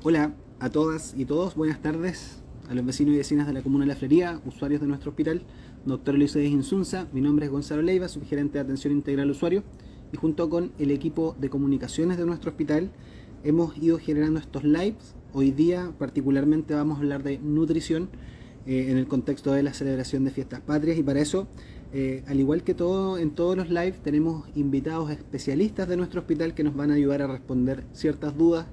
Hola a todas y todos, buenas tardes a los vecinos y vecinas de la Comuna de La Feria, usuarios de nuestro hospital, doctor Eliseo Insunza. Mi nombre es Gonzalo Leiva, subgerente de Atención Integral al Usuario, y junto con el equipo de comunicaciones de nuestro hospital hemos ido generando estos lives. Hoy día particularmente vamos a hablar de nutrición en el contexto de la celebración de fiestas patrias, y para eso, al igual que todo en todos los lives, tenemos invitados especialistas de nuestro hospital que nos van a ayudar a responder ciertas dudas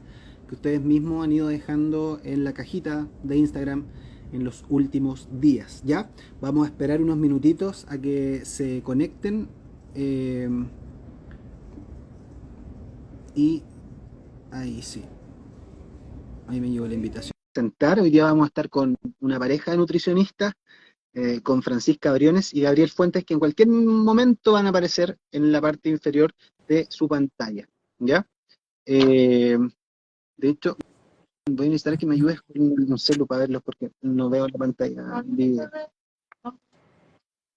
que ustedes mismos han ido dejando en la cajita de Instagram en los últimos días. ¿Ya? Vamos a esperar unos minutitos a que se conecten, eh, y ahí sí, ahí me llegó la invitación. Hoy día vamos a estar con una pareja de nutricionistas, con Francisca Briones y Gabriel Fuentes, que en cualquier momento van a aparecer en la parte inferior de su pantalla. ¿Ya? Eh, de hecho, voy a necesitar que me ayudes con un celu para verlos porque no veo la pantalla.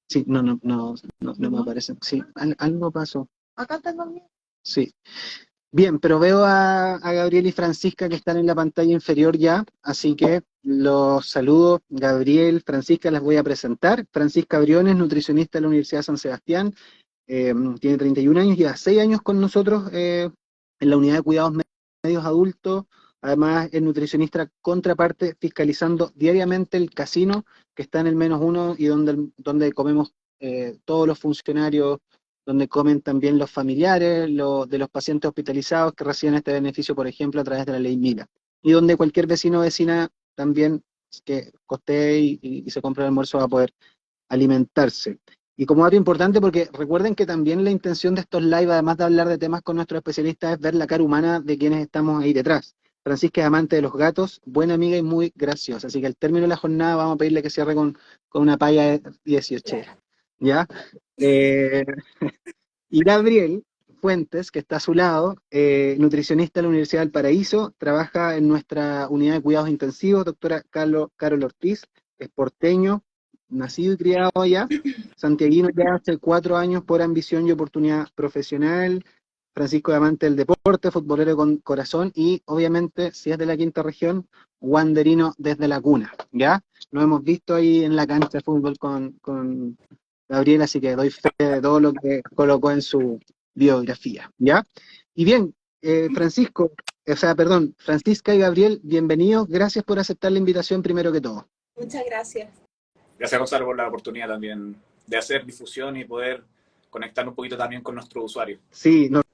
Sí, no me aparecen. Sí, algo pasó. Acá tengo el mío. Sí. Bien, pero veo a Gabriel y Francisca que están en la pantalla inferior ya, así que los saludo. Gabriel, Francisca, las voy a presentar. Francisca Briones, nutricionista de la Universidad de San Sebastián, tiene 31 años, lleva 6 años con nosotros en la unidad de cuidados medios adultos. Además, es nutricionista contraparte, fiscalizando diariamente el casino que está en el -1 y donde comemos todos los funcionarios, donde comen también los familiares de los pacientes hospitalizados que reciben este beneficio, por ejemplo, a través de la ley Mila. Y donde cualquier vecino o vecina también que costee y se compre el almuerzo va a poder alimentarse. Y como dato importante, porque recuerden que también la intención de estos live, además de hablar de temas con nuestros especialistas, es ver la cara humana de quienes estamos ahí detrás. Francisca es amante de los gatos, buena amiga y muy graciosa. Así que al término de la jornada vamos a pedirle que cierre con una paya de 18. ¿Ya? Eh, y Gabriel Fuentes, que está a su lado, nutricionista de la Universidad del Paraíso, trabaja en nuestra unidad de cuidados intensivos, doctora Carol Ortiz, es porteño, nacido y criado allá, santiaguino ya hace 4 años por ambición y oportunidad profesional. Francisco es amante del deporte, futbolero con corazón y obviamente, si es de la quinta región, wanderino desde la cuna, ¿ya? Lo hemos visto ahí en la cancha de fútbol con Gabriel, así que doy fe de todo lo que colocó en su biografía, ¿ya? Y bien, Francisco, o sea, perdón, Francisca y Gabriel, bienvenidos, gracias por aceptar la invitación primero que todo. Muchas gracias. Gracias, Gonzalo, por la oportunidad también de hacer difusión y poder conectar un poquito también con nuestros usuarios. Sí, nos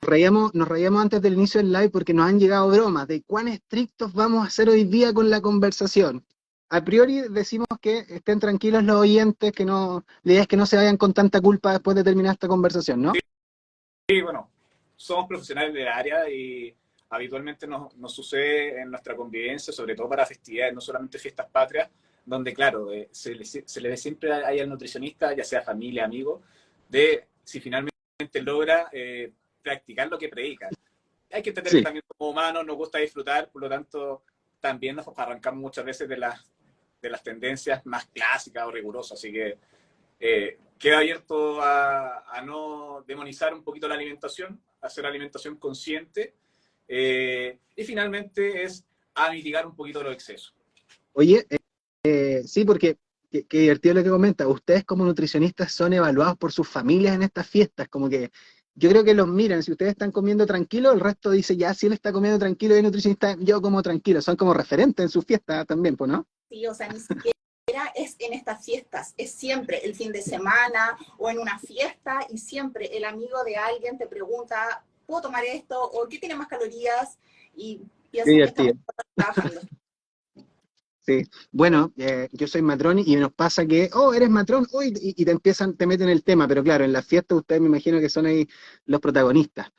reíamos antes del inicio del live porque nos han llegado bromas de cuán estrictos vamos a ser hoy día con la conversación. A priori decimos que estén tranquilos los oyentes, que no, la idea es que no se vayan con tanta culpa después de terminar esta conversación, ¿no? Sí, bueno, somos profesionales del área y habitualmente nos sucede en nuestra convivencia, sobre todo para festividades, no solamente fiestas patrias, donde, claro, se le ve siempre ahí al nutricionista, ya sea familia, amigo, de si finalmente logra practicar lo que predica. Hay que entender que Sí. también como humanos nos gusta disfrutar, por lo tanto, también nos arrancamos muchas veces de las tendencias más clásicas o rigurosas, así que queda abierto a no demonizar un poquito la alimentación, a hacer alimentación consciente, y finalmente es a mitigar un poquito los excesos. Oye, sí, porque qué divertido lo que comenta. Ustedes como nutricionistas son evaluados por sus familias en estas fiestas, como que yo creo que los miran, si ustedes están comiendo tranquilo, el resto dice, ya, si él está comiendo tranquilo y es nutricionista, yo como tranquilo. Son como referentes en sus fiestas también, pues, ¿no? Sí, o sea, ni siquiera es en estas fiestas, es siempre el fin de semana o en una fiesta y siempre el amigo de alguien te pregunta, ¿puedo tomar esto? ¿O qué tiene más calorías? Y Qué piensan que estamos divertido. trabajando. Sí, bueno, yo soy matrón y nos pasa que, oh, eres matrón, uy, y te meten el tema, pero claro, en las fiestas ustedes me imagino que son ahí los protagonistas.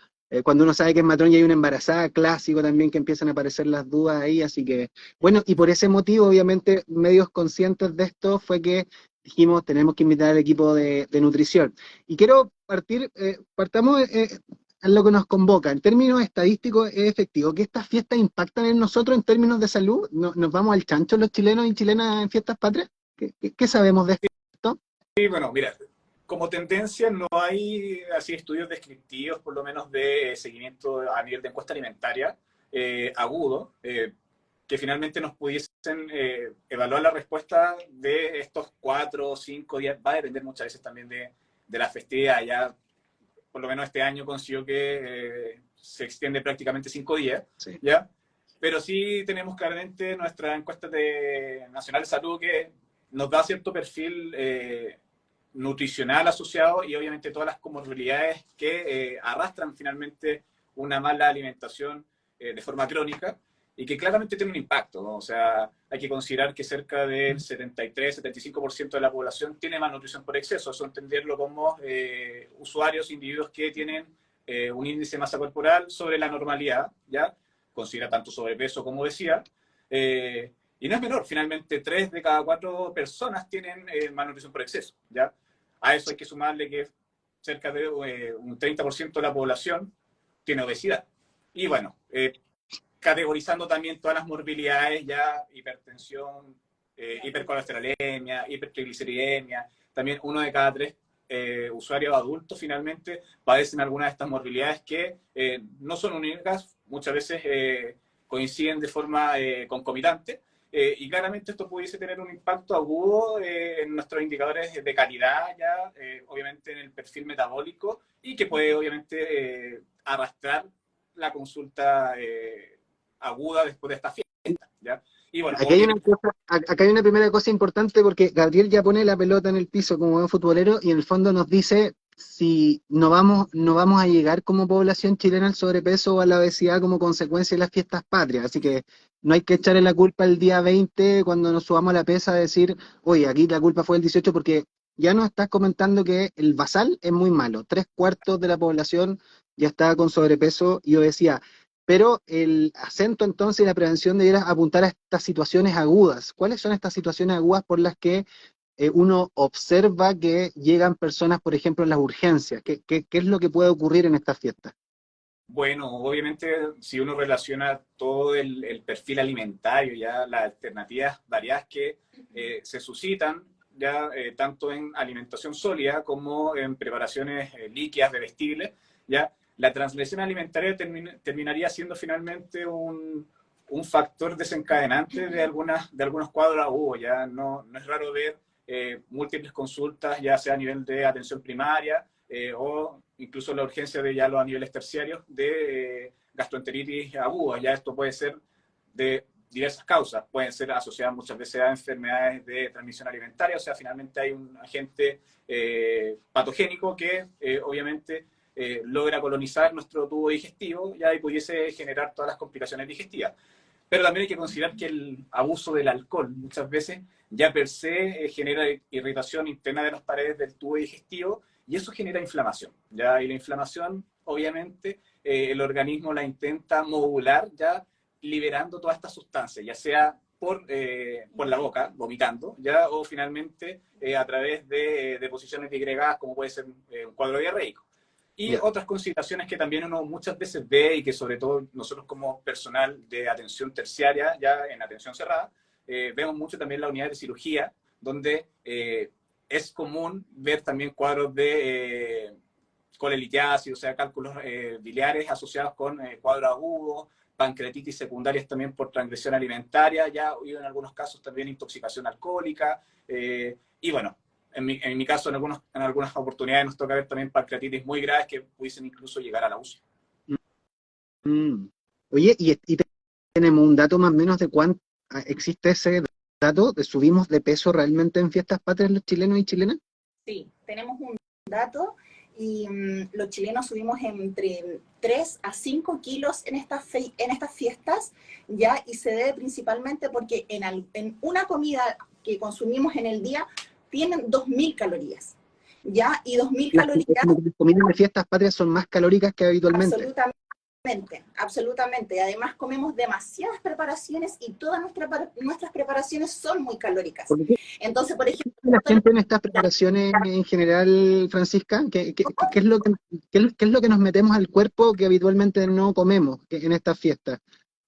Cuando uno sabe que es matrón y hay una embarazada, clásico también que empiezan a aparecer las dudas ahí, así que, bueno, y por ese motivo, obviamente, medios conscientes de esto fue que dijimos, tenemos que invitar al equipo de nutrición. Y quiero partamos en lo que nos convoca. En términos estadísticos, es efectivo que estas fiestas impactan en nosotros en términos de salud. ¿Nos vamos al chancho los chilenos y chilenas en fiestas patrias? ¿Qué sabemos de esto? Sí, bueno, mira, como tendencia no hay así estudios descriptivos, por lo menos de seguimiento a nivel de encuesta alimentaria, agudos, que finalmente nos pudiesen evaluar la respuesta de estos 4 o 5 días. Va a depender muchas veces también de la festividad. Ya, por lo menos este año consiguió que se extiende prácticamente 5 días, Sí. ¿ya? Pero sí tenemos claramente nuestra encuesta nacional de salud que nos da cierto perfil nutricional asociado y obviamente todas las comorbilidades que arrastran finalmente una mala alimentación de forma crónica y que claramente tiene un impacto, ¿no? O sea, hay que considerar que cerca del 73-75% de la población tiene malnutrición por exceso, eso entenderlo como usuarios, individuos que tienen un índice de masa corporal sobre la normalidad, ¿ya? Considera tanto sobrepeso como obesidad, y no es menor, finalmente 3 de cada 4 personas tienen malnutrición por exceso, ¿ya? A eso hay que sumarle que cerca de un 30% de la población tiene obesidad. Y bueno, categorizando también todas las morbilidades, ya hipertensión, hipercolesterolemia, hipertrigliceridemia, también 1 de cada 3 usuarios adultos finalmente padecen alguna de estas morbilidades que no son únicas, muchas veces coinciden de forma concomitante, y claramente esto pudiese tener un impacto agudo en nuestros indicadores de calidad, ya obviamente en el perfil metabólico, y que puede obviamente arrastrar la consulta aguda después de esta fiesta, ¿ya? Y bueno, Acá hay una primera cosa importante porque Gabriel ya pone la pelota en el piso como buen futbolero y en el fondo nos dice si no vamos a llegar como población chilena al sobrepeso o a la obesidad como consecuencia de las fiestas patrias. Así que no hay que echarle la culpa el día 20 cuando nos subamos a la pesa a decir, oye, aquí la culpa fue el 18 porque ya nos estás comentando que el basal es muy malo. 3/4 de la población ya está con sobrepeso y obesidad. Pero el acento entonces y la prevención debiera apuntar a estas situaciones agudas. ¿Cuáles son estas situaciones agudas por las que uno observa que llegan personas, por ejemplo, en las urgencias? ¿Qué es lo que puede ocurrir en estas fiestas? bueno, obviamente si uno relaciona todo el perfil alimentario, ya las alternativas variadas que se suscitan, ya tanto en alimentación sólida como en preparaciones líquidas, bebestibles, ya la transgresión alimentaria terminaría siendo finalmente un factor desencadenante de algunos cuadros agudos. Ya no es raro ver múltiples consultas, ya sea a nivel de atención primaria o incluso la urgencia de ya los a niveles terciarios de gastroenteritis aguda. Ya esto puede ser de diversas causas, pueden ser asociadas muchas veces a enfermedades de transmisión alimentaria, o sea, finalmente hay un agente patogénico que obviamente logra colonizar nuestro tubo digestivo ya y pudiese generar todas las complicaciones digestivas. Pero también hay que considerar que el abuso del alcohol muchas veces ya per se genera irritación interna de las paredes del tubo digestivo y eso genera inflamación, ¿ya? Y la inflamación, obviamente, el organismo la intenta modular ya liberando todas estas sustancias, ya sea por la boca, vomitando, ya, o finalmente a través de deposiciones disgregadas, como puede ser un cuadro diarreico. Y otras consideraciones que también uno muchas veces ve y que sobre todo nosotros como personal de atención terciaria, ya en atención cerrada, vemos mucho también la unidad de cirugía, donde es común ver también cuadros de colelitiasis, o sea, cálculos biliares asociados con cuadros agudos, pancreatitis secundarias también por transgresión alimentaria, ya ha habido en algunos casos también intoxicación alcohólica, y bueno, en mi caso, en algunas oportunidades nos toca ver también pancreatitis muy graves que pudiesen incluso llegar a la UCI. Oye, y tenemos un dato más o menos de cuánto existe ese dato de subimos de peso realmente en fiestas patrias los chilenos y chilenas. Sí, tenemos un dato y los chilenos subimos entre 3 a 5 kilos en estas fiestas, ¿ya? Y se debe principalmente porque en una comida que consumimos en el día tienen 2.000 calorías, ¿ya? Y 2.000 calorías... Las comidas de fiestas patrias son más calóricas que habitualmente. Absolutamente. Además comemos demasiadas preparaciones y todas nuestras preparaciones son muy calóricas. Entonces, por ejemplo... La gente en estas preparaciones en general, Francisca, ¿qué es lo que nos metemos al cuerpo que habitualmente no comemos en estas fiestas?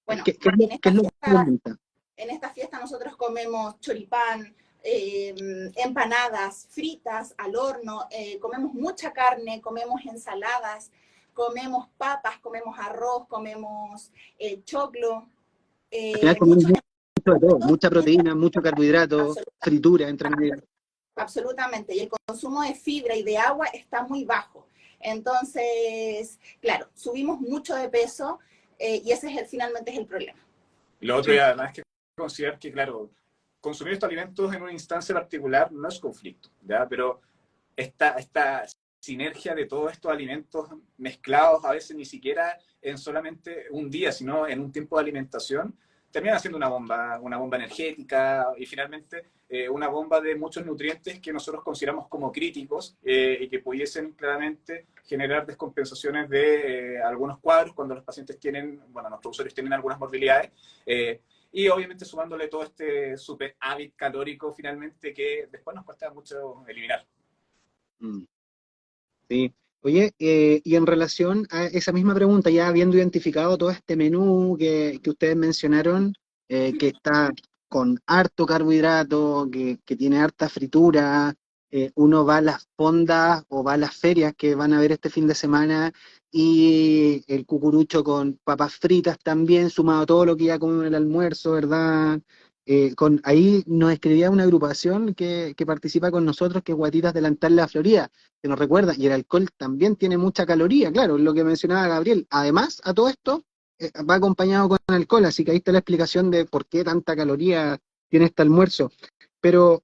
Bueno, ¿Qué es lo que aumenta? En esta fiesta nosotros comemos choripán, empanadas, fritas al horno, comemos mucha carne, comemos ensaladas, comemos papas, comemos arroz, comemos choclo, Al final comemos muchos mucho de todo, mucha proteína, mucho carbohidrato, absolutamente, fritura, entre medio. absolutamente, y el consumo de fibra y de agua está muy bajo. Entonces, claro, subimos mucho de peso y ese finalmente es el problema. Lo otro, y además, es que considerar que, claro, consumir estos alimentos en una instancia particular no es conflicto, ¿ya? Pero esta sinergia de todos estos alimentos mezclados, a veces ni siquiera en solamente un día, sino en un tiempo de alimentación, termina siendo una bomba energética y finalmente una bomba de muchos nutrientes que nosotros consideramos como críticos y que pudiesen claramente generar descompensaciones de algunos cuadros cuando los pacientes tienen, bueno, nuestros usuarios tienen algunas morbilidades. Y obviamente sumándole todo este super hábito calórico finalmente que después nos cuesta mucho eliminar. Sí. Oye, y en relación a esa misma pregunta, ya habiendo identificado todo este menú que ustedes mencionaron, que está con harto carbohidrato, que tiene harta fritura, uno va a las fondas o va a las ferias que van a haber este fin de semana y el cucurucho con papas fritas también, sumado a todo lo que ya comemos en el almuerzo, ¿verdad? Ahí nos escribía una agrupación que participa con nosotros, que es Guatitas Delantal La Florida, que nos recuerda, y el alcohol también tiene mucha caloría, claro, lo que mencionaba Gabriel. Además, a todo esto, va acompañado con alcohol, así que ahí está la explicación de por qué tanta caloría tiene este almuerzo. Pero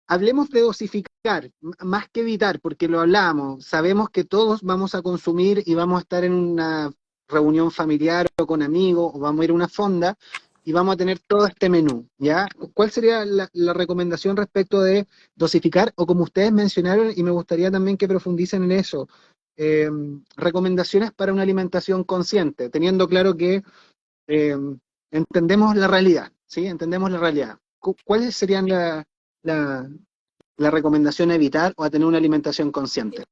hablemos de dosificar, más que evitar, porque lo hablábamos, sabemos que todos vamos a consumir y vamos a estar en una reunión familiar o con amigos, o vamos a ir a una fonda, y vamos a tener todo este menú, ¿ya? ¿Cuál sería la recomendación respecto de dosificar? O como ustedes mencionaron, y me gustaría también que profundicen en eso, recomendaciones para una alimentación consciente, teniendo claro que eh, entendemos la realidad, ¿sí? Entendemos la realidad. ¿Cuáles serían la recomendación a evitar o a tener una alimentación consciente?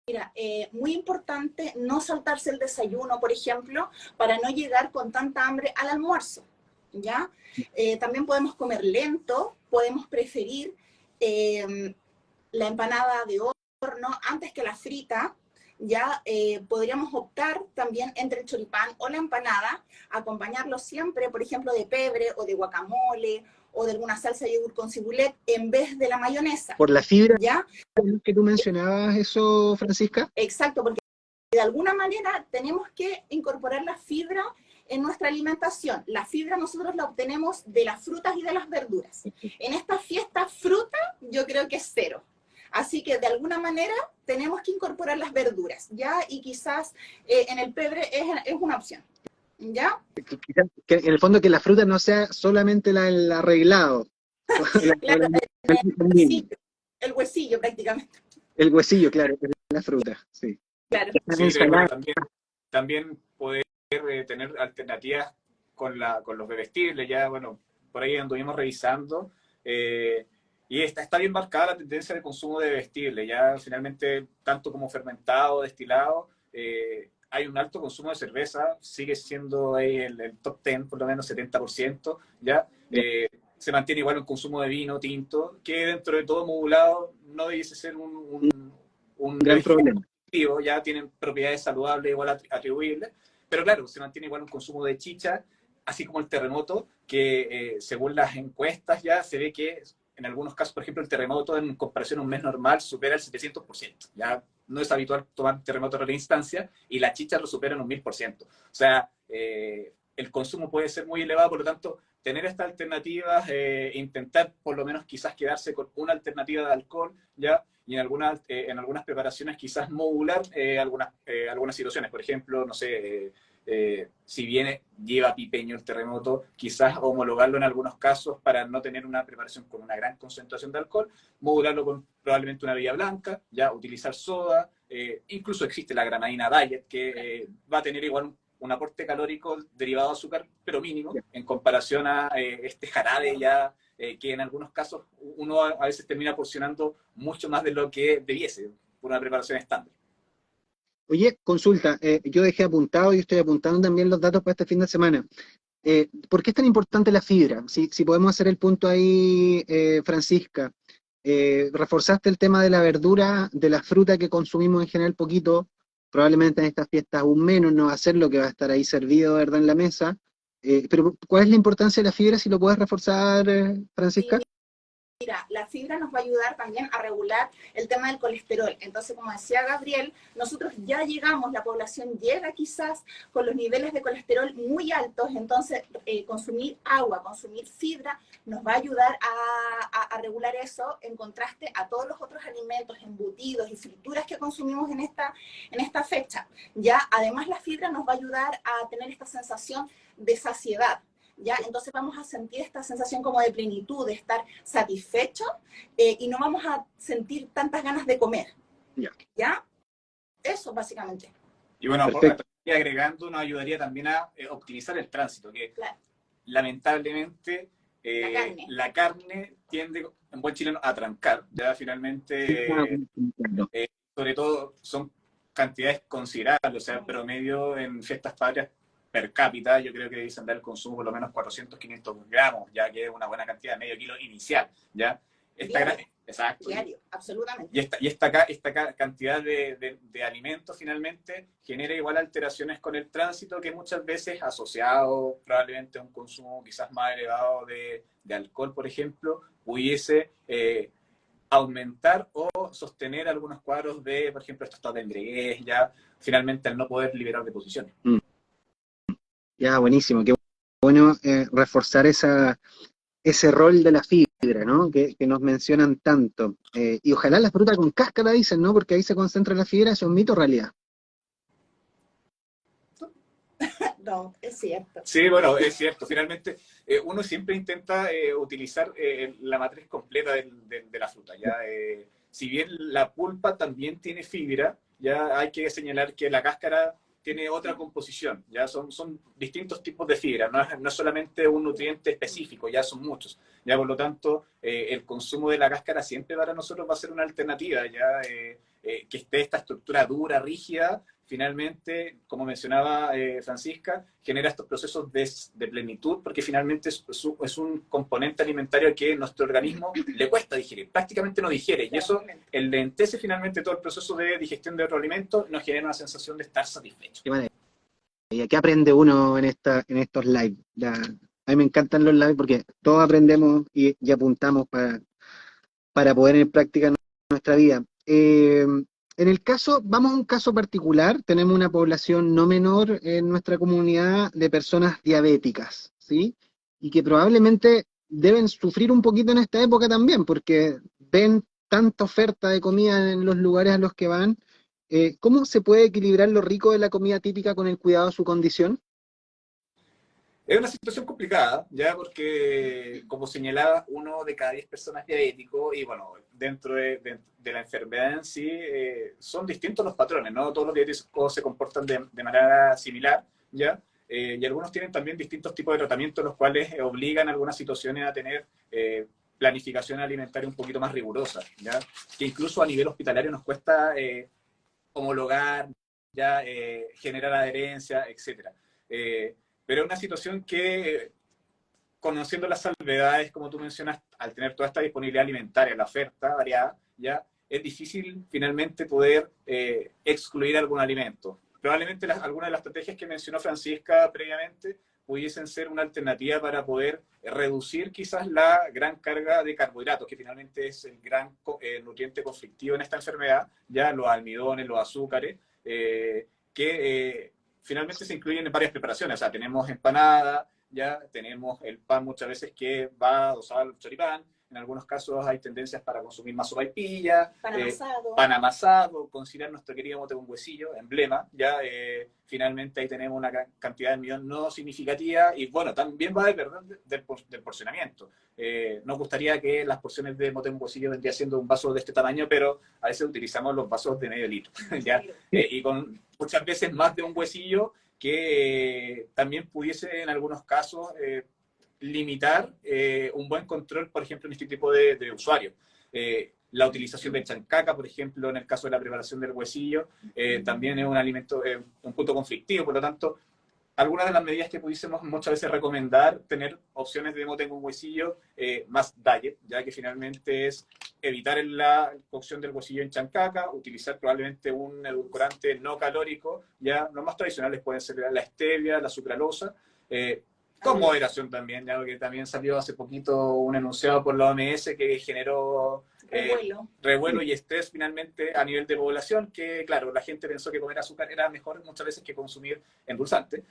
Mira, muy importante no saltarse el desayuno, por ejemplo, para no llegar con tanta hambre al almuerzo, ¿ya? También podemos comer lento, podemos preferir la empanada de horno antes que la frita, ya podríamos optar también entre el choripán o la empanada, acompañarlo siempre, por ejemplo, de pebre o de guacamole o de alguna salsa de yogur con cibulet en vez de la mayonesa. Por la fibra, ¿Ya? que tú mencionabas eso, Francisca. Exacto, porque de alguna manera tenemos que incorporar la fibra en nuestra alimentación. La fibra nosotros la obtenemos de las frutas y de las verduras. En esta fiesta, fruta yo creo que es cero. Así que de alguna manera tenemos que incorporar las verduras, ¿ya? Y quizás en el pebre es una opción, ¿ya? Que en el fondo que la fruta no sea solamente el arreglado. Claro, el huesillo prácticamente. El huesillo, claro, que es la fruta, sí. Claro. Sí, bueno, también poder tener alternativas con los bebestibles, ya, bueno, por ahí anduvimos revisando, y está bien marcada la tendencia de consumo de bebestibles, ya finalmente, tanto como fermentado, destilado, hay un alto consumo de cerveza, sigue siendo ahí el top 10, por lo menos 70%, ya, se mantiene igual el consumo de vino tinto, que dentro de todo modulado no debiese ser un gran problema. Ya tienen propiedades saludables igual atribuibles, pero claro, se mantiene igual un consumo de chicha, así como el terremoto, que según las encuestas ya se ve que en algunos casos, por ejemplo, el terremoto en comparación a un mes normal supera el 700%. Ya no es habitual tomar terremoto en la instancia y la chicha lo supera en un 1000%. O sea, el consumo puede ser muy elevado, por lo tanto, tener estas alternativas, intentar por lo menos quizás quedarse con una alternativa de alcohol, ¿ya? Y en algunas preparaciones quizás modular algunas situaciones. Por ejemplo, no sé, si bien lleva pipeño el terremoto, quizás homologarlo en algunos casos para no tener una preparación con una gran concentración de alcohol, modularlo con probablemente una bebida blanca, ya utilizar soda, incluso existe la granadina diet, que va a tener igual un aporte calórico derivado de azúcar, pero mínimo, en comparación a este jarabe ya, que en algunos casos uno a veces termina porcionando mucho más de lo que debiese por una preparación estándar. Oye, consulta, yo dejé apuntado y estoy apuntando también los datos para este fin de semana. ¿Por qué es tan importante la fibra? Si podemos hacer el punto ahí, Francisca. Reforzaste el tema de la verdura, de la fruta que consumimos en general poquito. probablemente en estas fiestas aún menos, no va a ser lo que va a estar ahí servido, ¿verdad?, en la mesa. Pero, ¿cuál es la importancia de la fibra, si lo puedes reforzar, Sí, Francisca? mira, la fibra nos va a ayudar también a regular el tema del colesterol. Entonces, como decía Gabriel, nosotros ya llegamos, la población llega quizás con los niveles de colesterol muy altos, entonces consumir agua, consumir fibra, nos va a ayudar a regular eso en contraste a todos los otros alimentos, embutidos y frituras que consumimos en esta fecha. Ya, además, la fibra nos va a ayudar a tener esta sensación de saciedad. ¿Ya? Entonces vamos a sentir esta sensación como de plenitud, de estar satisfecho y no vamos a sentir tantas ganas de comer. ¿Ya? Eso básicamente. Y bueno, Perfecto. y agregando, nos ayudaría también a optimizar el tránsito, que claro, lamentablemente la carne tiende, en buen chileno, a trancar. Ya finalmente, sobre todo, son cantidades considerables, o sea, promedio en fiestas patrias per cápita, yo creo que debe andar el consumo por lo menos 400, 500 gramos, ya que es una buena cantidad, medio kilo inicial, ¿ya? Exacto. Diario, absolutamente. Y esta cantidad de alimentos finalmente genera igual alteraciones con el tránsito, que muchas veces asociado probablemente a un consumo quizás más elevado de alcohol, por ejemplo, pudiese aumentar o sostener algunos cuadros de, por ejemplo, estos de embriaguez, ya finalmente al no poder liberar deposiciones. Ya, buenísimo. Qué bueno reforzar ese rol de la fibra, ¿no? Que nos mencionan tanto. Y ojalá la fruta con cáscara, dicen, ¿no? Porque ahí se concentra la fibra, ¿es un mito o realidad? No, es cierto. Sí, bueno, es cierto. Finalmente, uno siempre intenta utilizar la matriz completa de la fruta. ¿Ya? Si bien la pulpa también tiene fibra, ya hay que señalar que la cáscara tiene otra composición. Ya son distintos tipos de fibra, no es solamente un nutriente específico, ya son muchos. Ya por lo tanto, el consumo de la cáscara siempre para nosotros va a ser una alternativa, ya que esté esta estructura dura, rígida. Finalmente, como mencionaba Francisca, genera estos procesos de plenitud, porque finalmente es un componente alimentario que nuestro organismo le cuesta digerir, prácticamente no digiere, y eso enlentece finalmente todo el proceso de digestión de otro alimento, nos genera una sensación de estar satisfecho. ¿Y qué aprende uno en estos live? A mí me encantan los live porque todos aprendemos y apuntamos para poder en práctica nuestra vida. En el caso, vamos a un caso particular, tenemos una población no menor en nuestra comunidad de personas diabéticas, ¿sí? Y que probablemente deben sufrir un poquito en esta época también, porque ven tanta oferta de comida en los lugares a los que van. ¿Cómo se puede equilibrar lo rico de la comida típica con el cuidado de su condición? Es una situación complicada, ya porque, como señalaba, 1 de cada 10 personas diabético, y bueno, dentro de la enfermedad en sí, son distintos los patrones, ¿no? Todos los diabéticos se comportan de manera similar, ¿ya? Y algunos tienen también distintos tipos de tratamientos, los cuales obligan a algunas situaciones a tener planificación alimentaria un poquito más rigurosa, ¿ya? Que incluso a nivel hospitalario nos cuesta homologar, ya generar adherencia, etcétera. Pero es una situación que, conociendo las salvedades, como tú mencionas, al tener toda esta disponibilidad alimentaria, la oferta variada, ya es difícil finalmente poder excluir algún alimento. Probablemente algunas de las estrategias que mencionó Francisca previamente pudiesen ser una alternativa para poder reducir quizás la gran carga de carbohidratos, que finalmente es el gran nutriente conflictivo en esta enfermedad, ya los almidones, los azúcares, que finalmente se incluyen en varias preparaciones. O sea, tenemos empanada, ya tenemos el pan muchas veces que va adosado al choripán. En algunos casos hay tendencias para consumir más sopaipilla, pan amasado, considerar nuestro querido mote con huesillo, emblema, ya finalmente ahí tenemos una cantidad de almidón no significativa, y bueno, también va a depender del porcionamiento. Nos gustaría que las porciones de mote con huesillo vendría siendo un vaso de este tamaño, pero a veces utilizamos los vasos de medio litro, ¿ya? Y con muchas veces más de un huesillo, que también pudiese en algunos casos limitar un buen control, por ejemplo, en este tipo de usuarios. La utilización de chancaca, por ejemplo, en el caso de la preparación del huesillo, también es un alimento, un punto conflictivo. Por lo tanto, algunas de las medidas que pudiésemos muchas veces recomendar, tener opciones de mote con huesillo más diet, ya que finalmente es evitar la cocción del huesillo en chancaca, utilizar probablemente un edulcorante no calórico, ya los más tradicionales pueden ser la stevia, la sucralosa, con moderación también, ya que también salió hace poquito un enunciado por la OMS que generó revuelo y estrés finalmente a nivel de población, que claro, la gente pensó que comer azúcar era mejor muchas veces que consumir endulzante.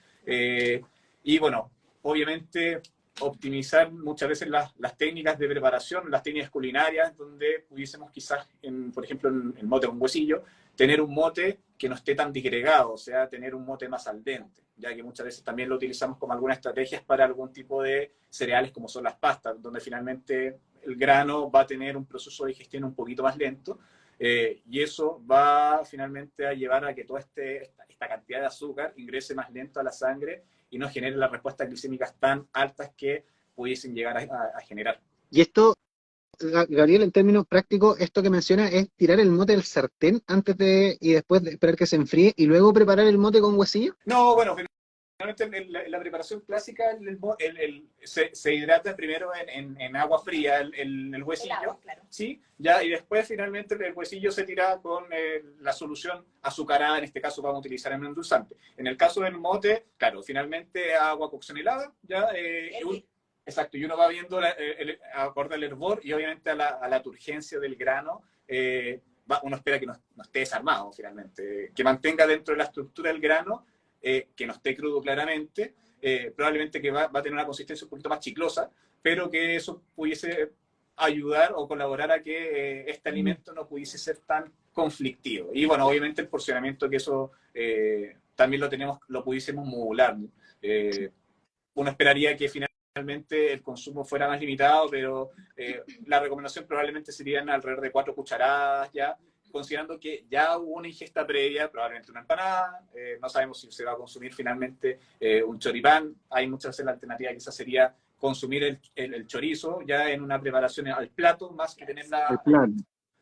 Y bueno, obviamente optimizar muchas veces las técnicas de preparación, las técnicas culinarias, donde pudiésemos quizás, por ejemplo, en el mote con huesillo, tener un mote que no esté tan disgregado, o sea, tener un mote más al dente, ya que muchas veces también lo utilizamos como algunas estrategias para algún tipo de cereales como son las pastas, donde finalmente el grano va a tener un proceso de digestión un poquito más lento, y eso va finalmente a llevar a que toda esta cantidad de azúcar ingrese más lento a la sangre y no genere las respuestas glicémicas tan altas que pudiesen llegar a generar. Y esto, Gabriel, en términos prácticos, esto que menciona es tirar el mote del sartén antes de, y después de esperar que se enfríe, y luego preparar el mote con huesillo. No, bueno, finalmente en la preparación clásica se hidrata primero en agua fría el huesillo, claro. ¿sí? Ya, y después finalmente el huesillo se tira con la solución azucarada, en este caso vamos a utilizar un endulzante. En el caso del mote, claro, finalmente agua coccionelada, ya, exacto, y uno va viendo acorde al hervor y obviamente a la turgencia del grano, uno espera que no esté desarmado finalmente, que mantenga dentro de la estructura del grano, que no esté crudo claramente, probablemente que va a tener una consistencia un poquito más chiclosa, pero que eso pudiese ayudar o colaborar a que este alimento no pudiese ser tan conflictivo. Y bueno, obviamente el porcionamiento, que eso también lo pudiésemos modular, ¿no? Uno esperaría que finalmente el consumo fuera más limitado, pero la recomendación probablemente serían alrededor de 4 cucharadas ya, considerando que ya hubo una ingesta previa, probablemente una empanada, no sabemos si se va a consumir finalmente un choripán. Hay muchas veces la alternativa quizás sería consumir el chorizo ya en una preparación al plato, más que tenerla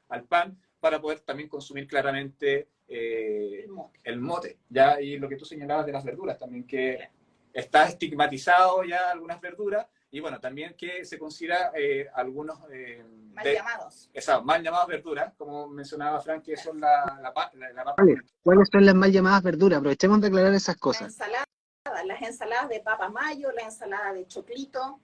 al pan, para poder también consumir claramente el mote. ¿Ya? Y lo que tú señalabas de las verduras también, que está estigmatizado ya algunas verduras, y bueno, también que se considera algunos mal llamadas verduras, como mencionaba Frank, que son la papa. ¿Cuáles son las mal llamadas verduras? Aprovechemos de aclarar esas cosas. Las ensaladas de papa mayo, la ensalada de choclito,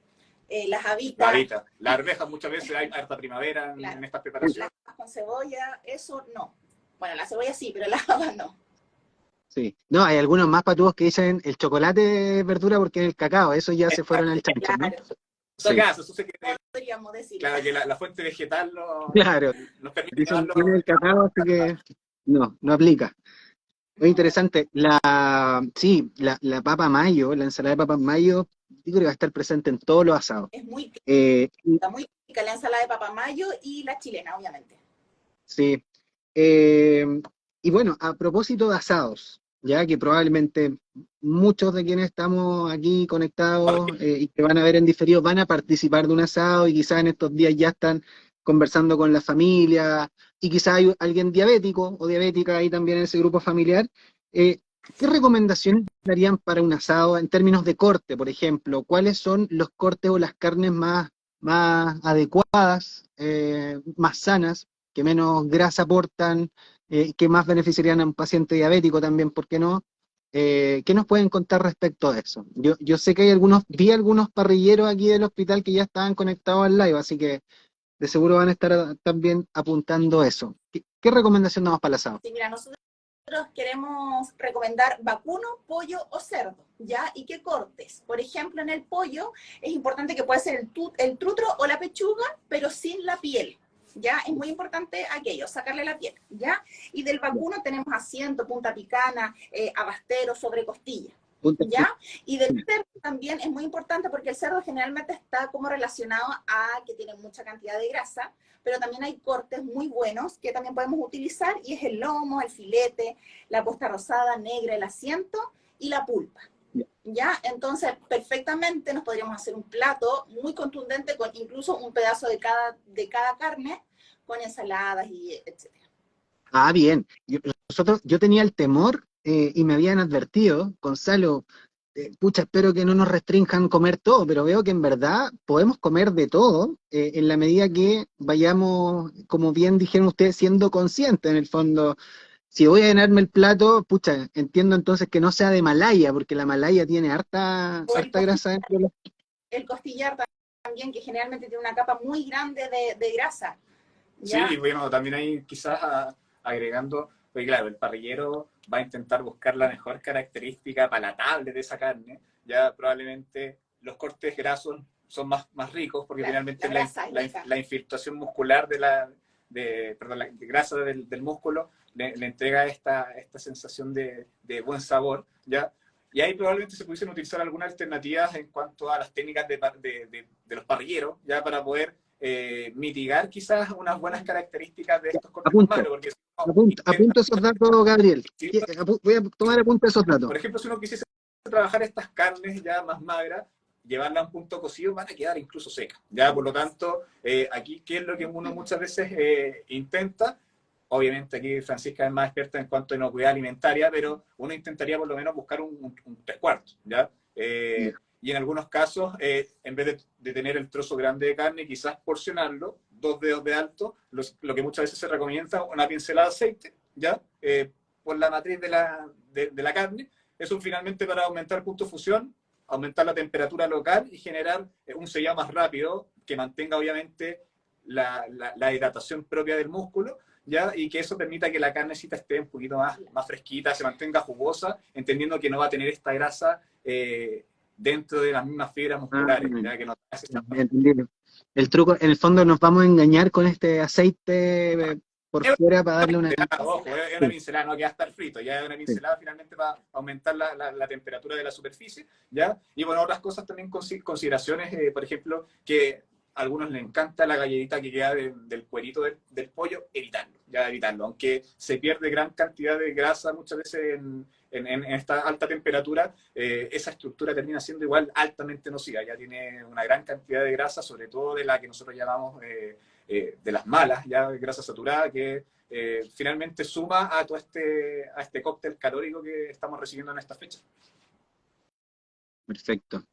las habitas. La arveja muchas veces hay harta primavera en estas preparaciones. Las con cebolla, eso no. Bueno, la cebolla sí, pero las habas no. Sí. No, hay algunos más patudos que dicen el chocolate es verdura porque es el cacao, eso ya se fueron al chancho, ¿no? Claro. Sí. Podríamos decir. Claro, que la fuente vegetal nos permite dicen tiene el cacao, así que no aplica. Muy interesante. La papa mayo, la ensalada de papa mayo, yo creo que va a estar presente en todos los asados. Es muy rica la ensalada de papa mayo y la chilena, obviamente. Sí. Y bueno, a propósito de asados, ya que probablemente muchos de quienes estamos aquí conectados y que van a ver en diferido van a participar de un asado y quizás en estos días ya están conversando con la familia y quizás hay alguien diabético o diabética ahí también en ese grupo familiar. ¿Qué recomendaciones darían para un asado en términos de corte, por ejemplo? ¿Cuáles son los cortes o las carnes más adecuadas, más sanas, que menos grasa aportan, que más beneficiarían a un paciente diabético también, ¿por qué no? ¿Qué nos pueden contar respecto a eso? Yo sé que vi algunos parrilleros aquí del hospital que ya estaban conectados al live, así que de seguro van a estar también apuntando eso. ¿Qué recomendación damos para el asado? Sí, mira, nosotros queremos recomendar vacuno, pollo o cerdo, ¿ya? ¿Y qué cortes? Por ejemplo, en el pollo es importante que pueda ser el trutro o la pechuga, pero sin la piel. ¿Ya? Es muy importante aquello, sacarle la piel, ¿ya? Y del vacuno tenemos asiento, punta picana, abastero, sobre costilla, ¿ya? Y del cerdo también es muy importante porque el cerdo generalmente está como relacionado a que tiene mucha cantidad de grasa, pero también hay cortes muy buenos que también podemos utilizar, y es el lomo, el filete, la posta rosada, negra, el asiento y la pulpa. ¿Ya? Entonces, perfectamente nos podríamos hacer un plato muy contundente con incluso un pedazo de cada carne, con ensaladas y etcétera. Ah, bien. Yo tenía el temor y me habían advertido, Gonzalo, pucha, espero que no nos restrinjan comer todo, pero veo que en verdad podemos comer de todo en la medida que vayamos, como bien dijeron ustedes, siendo conscientes en el fondo. Si voy a llenarme el plato, pucha, entiendo entonces que no sea de Malaya, porque la Malaya tiene harta, O harta grasa dentro de los... el costillar también, que generalmente tiene una capa muy grande de grasa. Sí, ¿Ya? y bueno, también ahí quizás agregando, porque claro, el parrillero va a intentar buscar la mejor característica palatable de esa carne, ya probablemente los cortes grasos son más ricos, porque Claro, finalmente la grasa es rica. la infiltración muscular perdón, la grasa del músculo le entrega esta sensación de buen sabor, ¿ya? Y ahí probablemente se pudiesen utilizar algunas alternativas en cuanto a las técnicas de los parrilleros, ya para poder mitigar quizás unas buenas características de estos cortes más Apunto, magros, porque si no, apunto esos datos, Gabriel. si Voy a tomar apunte esos datos. por ejemplo, si uno quisiese trabajar estas carnes ya más magras, llevarla a un punto cocido, van a quedar incluso secas. Ya, por lo tanto, aquí, ¿qué es lo que uno muchas veces intenta? Obviamente aquí Francisca es más experta en cuanto a inocuidad alimentaria, pero uno intentaría por lo menos buscar un tres cuartos, ¿ya? Y en algunos casos, en vez de tener el trozo grande de carne, quizás porcionarlo, 2 dedos de alto, lo que muchas veces se recomienda, una pincelada de aceite, ¿ya? Por la matriz de la carne, eso finalmente para aumentar el punto de fusión, aumentar la temperatura local y generar un sellado más rápido que mantenga obviamente la hidratación propia del músculo, ¿ya? Y que eso permita que la carnecita esté un poquito más fresquita, se mantenga jugosa, entendiendo que no va a tener esta grasa dentro de las mismas fibras musculares, ¿ya? Que no hace esta... Entendido. El truco, en el fondo nos vamos a engañar con este aceite por fuera para darle una... Ojo, es una pincelada, no que va a estar frito, ya es una pincelada finalmente para aumentar la temperatura de la superficie, ¿ya? Y bueno, otras cosas también, consideraciones, por ejemplo, que a algunos les encanta la galletita que queda del cuerito del pollo, evitarlo, aunque se pierde gran cantidad de grasa muchas veces en esta alta temperatura, esa estructura termina siendo igual altamente nociva, ya tiene una gran cantidad de grasa, sobre todo de la que nosotros llamamos de las malas, ya grasa saturada, que finalmente suma a todo este cóctel calórico que estamos recibiendo en esta fecha. Perfecto.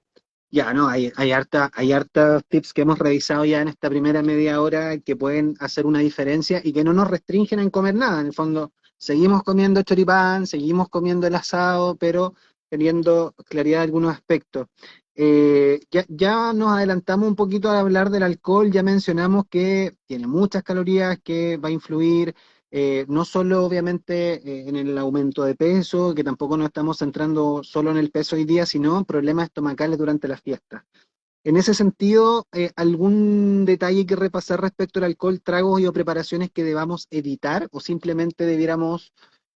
Ya, no, hay hartos tips que hemos revisado ya en esta primera media hora que pueden hacer una diferencia y que no nos restringen en comer nada. En el fondo, seguimos comiendo choripán, seguimos comiendo el asado, pero teniendo claridad de algunos aspectos. Ya nos adelantamos un poquito al hablar del alcohol, ya mencionamos que tiene muchas calorías, que va a influir no solo obviamente en el aumento de peso, que tampoco nos estamos centrando solo en el peso hoy día, sino problemas estomacales durante las fiestas. En ese sentido, ¿algún detalle que repasar respecto al alcohol, tragos y o preparaciones que debamos evitar o simplemente debiéramos,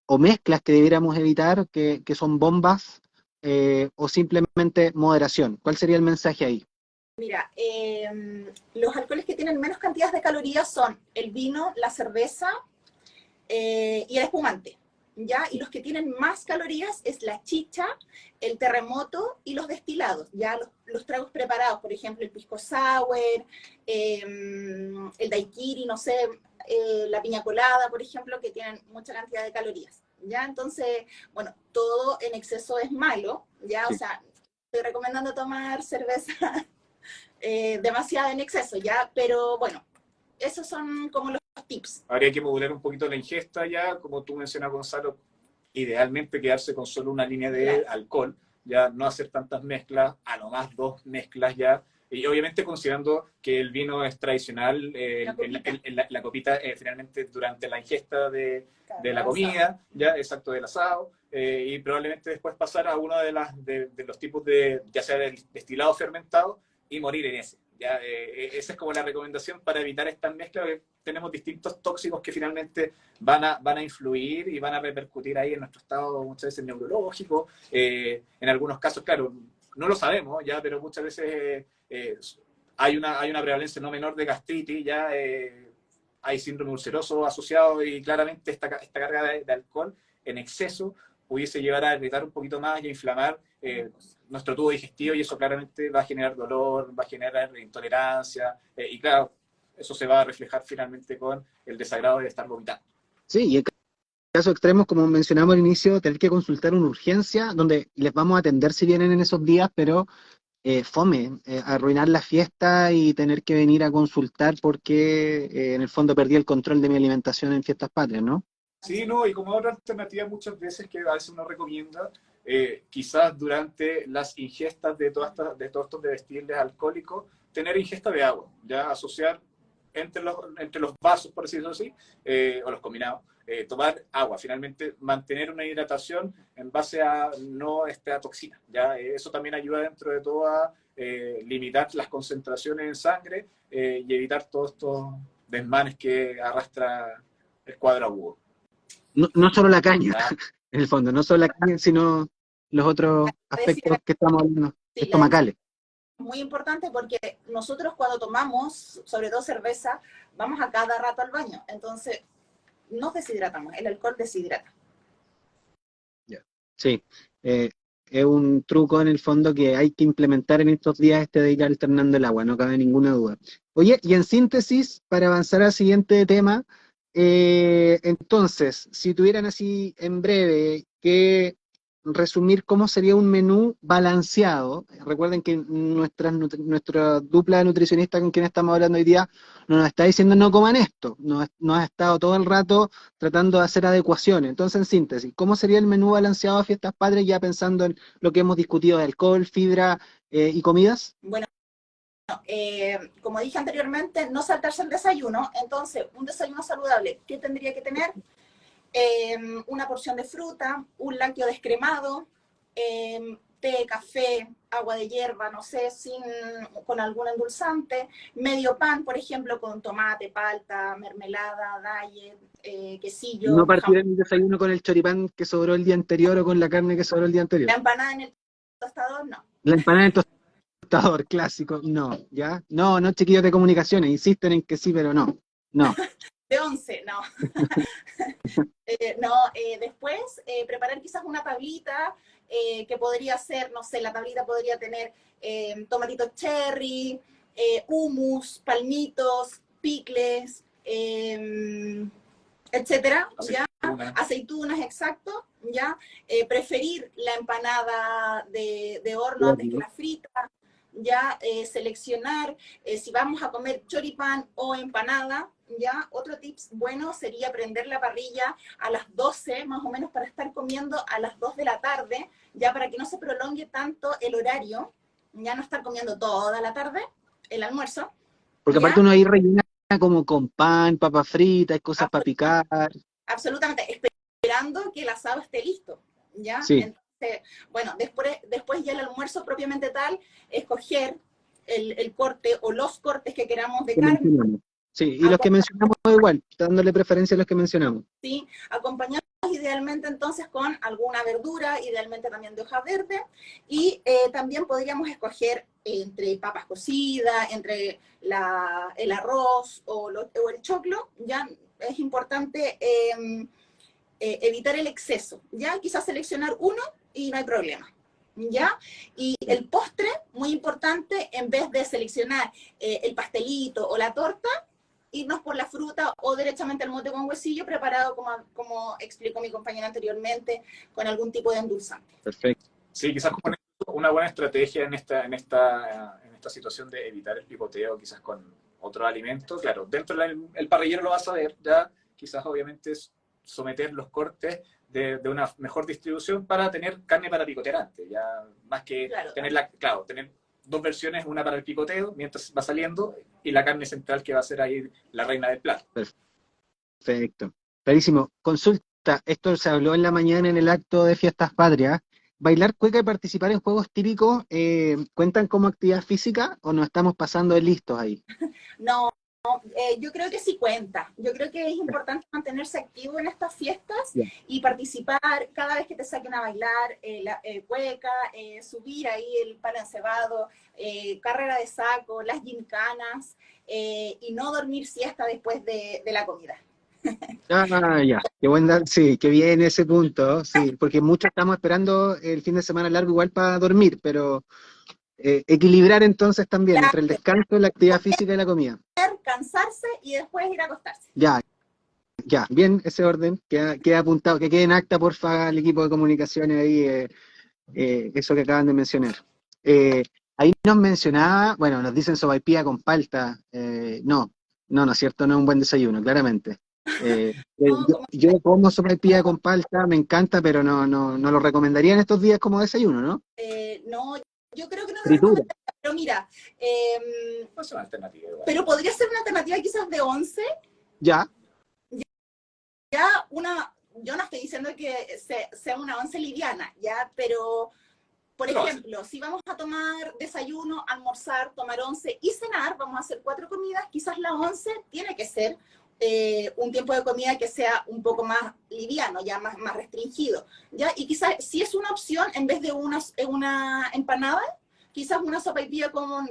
o mezclas que debiéramos evitar, que son bombas, o simplemente moderación? ¿Cuál sería el mensaje ahí? Mira, los alcoholes que tienen menos cantidades de calorías son el vino, la cerveza y el espumante, ¿ya? Y los que tienen más calorías es la chicha, el terremoto y los destilados, ¿ya? Los tragos preparados, por ejemplo, el pisco sour, el daiquiri, no sé, la piña colada, por ejemplo, que tienen mucha cantidad de calorías, ¿ya? Entonces, bueno, todo en exceso es malo, ¿ya? Sí. O sea, estoy recomendando tomar cerveza demasiado en exceso, ¿ya? Pero bueno, esos son como los tips. Habría que modular un poquito la ingesta ya, como tú mencionas, Gonzalo, idealmente quedarse con solo una línea de alcohol, ya no hacer tantas mezclas, a lo más 2 mezclas ya, y obviamente considerando que el vino es tradicional, la copita finalmente durante la ingesta de la comida, ya, exacto, del asado, y probablemente después pasar a uno de los tipos ya sea del destilado fermentado, y morir en ese. ¿Ya? Esa es como la recomendación para evitar estas mezclas, que tenemos distintos tóxicos que finalmente van a influir y van a repercutir ahí en nuestro estado muchas veces neurológico. En algunos casos, claro, no lo sabemos, ya, pero muchas veces hay una prevalencia no menor de gastritis, ya hay síndrome ulceroso asociado y claramente esta carga de alcohol en exceso pudiese llevar a irritar un poquito más y a inflamar nuestro tubo digestivo, y eso claramente va a generar dolor, va a generar intolerancia, y claro, eso se va a reflejar finalmente con el desagrado de estar vomitando. Sí, y casos extremos, como mencionamos al inicio, tener que consultar una urgencia, donde les vamos a atender si vienen en esos días, pero fome, arruinar la fiesta y tener que venir a consultar porque en el fondo perdí el control de mi alimentación en fiestas patrias, ¿no? Sí, no, y como otra alternativa muchas veces que a veces uno recomienda, quizás durante las ingestas de, de todos estos bebestibles alcohólicos, tener ingesta de agua, ya asociar entre los vasos, por decirlo así, o los combinados, tomar agua, finalmente mantener una hidratación en base a no esta toxina, ya eso también ayuda dentro de todo a limitar las concentraciones en sangre y evitar todos estos desmanes que arrastra el cuadro agudo. No solo la caña, en el fondo, no solo la caña, sino los otros aspectos que estamos hablando, estomacales. Muy importante porque nosotros cuando tomamos, sobre todo cerveza, vamos a cada rato al baño, entonces nos deshidratamos, el alcohol deshidrata. Sí, es un truco en el fondo que hay que implementar en estos días de ir alternando el agua, no cabe ninguna duda. Oye, y en síntesis, para avanzar al siguiente tema, entonces, si tuvieran así en breve que resumir cómo sería un menú balanceado, recuerden que nuestra dupla de nutricionistas con quien estamos hablando hoy día no nos está diciendo no coman esto, nos ha estado todo el rato tratando de hacer adecuaciones. Entonces, en síntesis, ¿cómo sería el menú balanceado a fiestas patrias ya pensando en lo que hemos discutido de alcohol, fibra y comidas? Bueno, como dije anteriormente, no saltarse el desayuno. Entonces, un desayuno saludable, ¿qué tendría que tener? Una porción de fruta, un lácteo descremado, té, café, agua de hierba, no sé, con algún endulzante, medio pan, por ejemplo, con tomate, palta, mermelada, diet, quesillo. No partir en el desayuno con el choripán que sobró el día anterior o con la carne que sobró el día anterior. La empanada en el tostador, no. La empanada en el tostador, clásico, no, ¿ya? No, chiquillos de comunicaciones, insisten en que sí, pero no. De 11, no. Después preparar quizás una tablita que podría ser, no sé, la tablita podría tener tomatitos cherry, hummus, palmitos, picles, etcétera, aceitunas, exacto, ya, preferir la empanada de horno antes que la frita, ya, seleccionar si vamos a comer choripán o empanada. Ya, otro tips bueno sería prender la parrilla a las 12, más o menos, para estar comiendo a las 2 de la tarde, ya para que no se prolongue tanto el horario, ya no estar comiendo toda la tarde, el almuerzo. Porque aparte uno ahí rellena como con pan, papas fritas, cosas para picar. Absolutamente, esperando que el asado esté listo, ¿ya? Sí. Entonces, bueno, después ya el almuerzo propiamente tal, escoger el corte o los cortes que queramos de carne. Sí, y los que mencionamos igual, dándole preferencia a los que mencionamos. Sí, acompañados idealmente entonces con alguna verdura, idealmente también de hoja verde, y también podríamos escoger entre papas cocidas, entre el arroz o el choclo. Ya es importante evitar el exceso, ya quizás seleccionar uno y no hay problema. ¿Ya? Y el postre, muy importante, en vez de seleccionar el pastelito o la torta, irnos por la fruta o derechamente al mote con huesillo preparado, como explicó mi compañera anteriormente, con algún tipo de endulzante. Perfecto. Sí, quizás con una buena estrategia en esta situación de evitar el picoteo, quizás con otro alimento. Claro, dentro del parrillero lo vas a ver, ya quizás obviamente es someter los cortes de una mejor distribución para tener carne para picotear antes, ya más que tener dos versiones, una para el picoteo mientras va saliendo y la carne central que va a ser ahí la reina del plato. Perfecto. Clarísimo. Consulta, esto se habló en la mañana en el acto de Fiestas Patrias. ¿Bailar cueca y participar en juegos típicos cuentan como actividad física o nos estamos pasando de listos ahí? No, yo creo que sí cuenta. Yo creo que es importante mantenerse activo en estas fiestas y participar cada vez que te saquen a bailar cueca, subir ahí el pan encebado, carrera de saco, las gincanas, y no dormir siesta después de la comida. Ya, qué buen sí, qué bien ese punto, sí, porque muchos estamos esperando el fin de semana largo igual para dormir, pero equilibrar entonces también entre el descanso, la actividad física y la comida. Cansarse y después ir a acostarse. Ya, Ya, bien ese orden, queda apuntado, que quede en acta, porfa, al equipo de comunicaciones ahí, eso que acaban de mencionar. Eh, Ahí nos mencionaba, bueno, nos dicen sopaipilla con palta, no es cierto, no es un buen desayuno, claramente. No, como, Yo como sopaipilla con palta, me encanta, pero no lo recomendaría en estos días como desayuno, ¿no? no, yo creo que no lo Fritura. recomendaría, pero mira, No es una alternativa igual. pero podría ser una alternativa quizás de 11. Ya, Ya yo no estoy diciendo que sea una 11 liviana, ya, pero por Pero ejemplo, si vamos a tomar desayuno, almorzar, tomar 11 y cenar, vamos a hacer 4 comidas, quizás la 11 tiene que ser un tiempo de comida que sea un poco más liviano, ya más restringido, ¿ya? Y quizás si es una opción, en vez de una empanada, quizás una sopaipilla claro.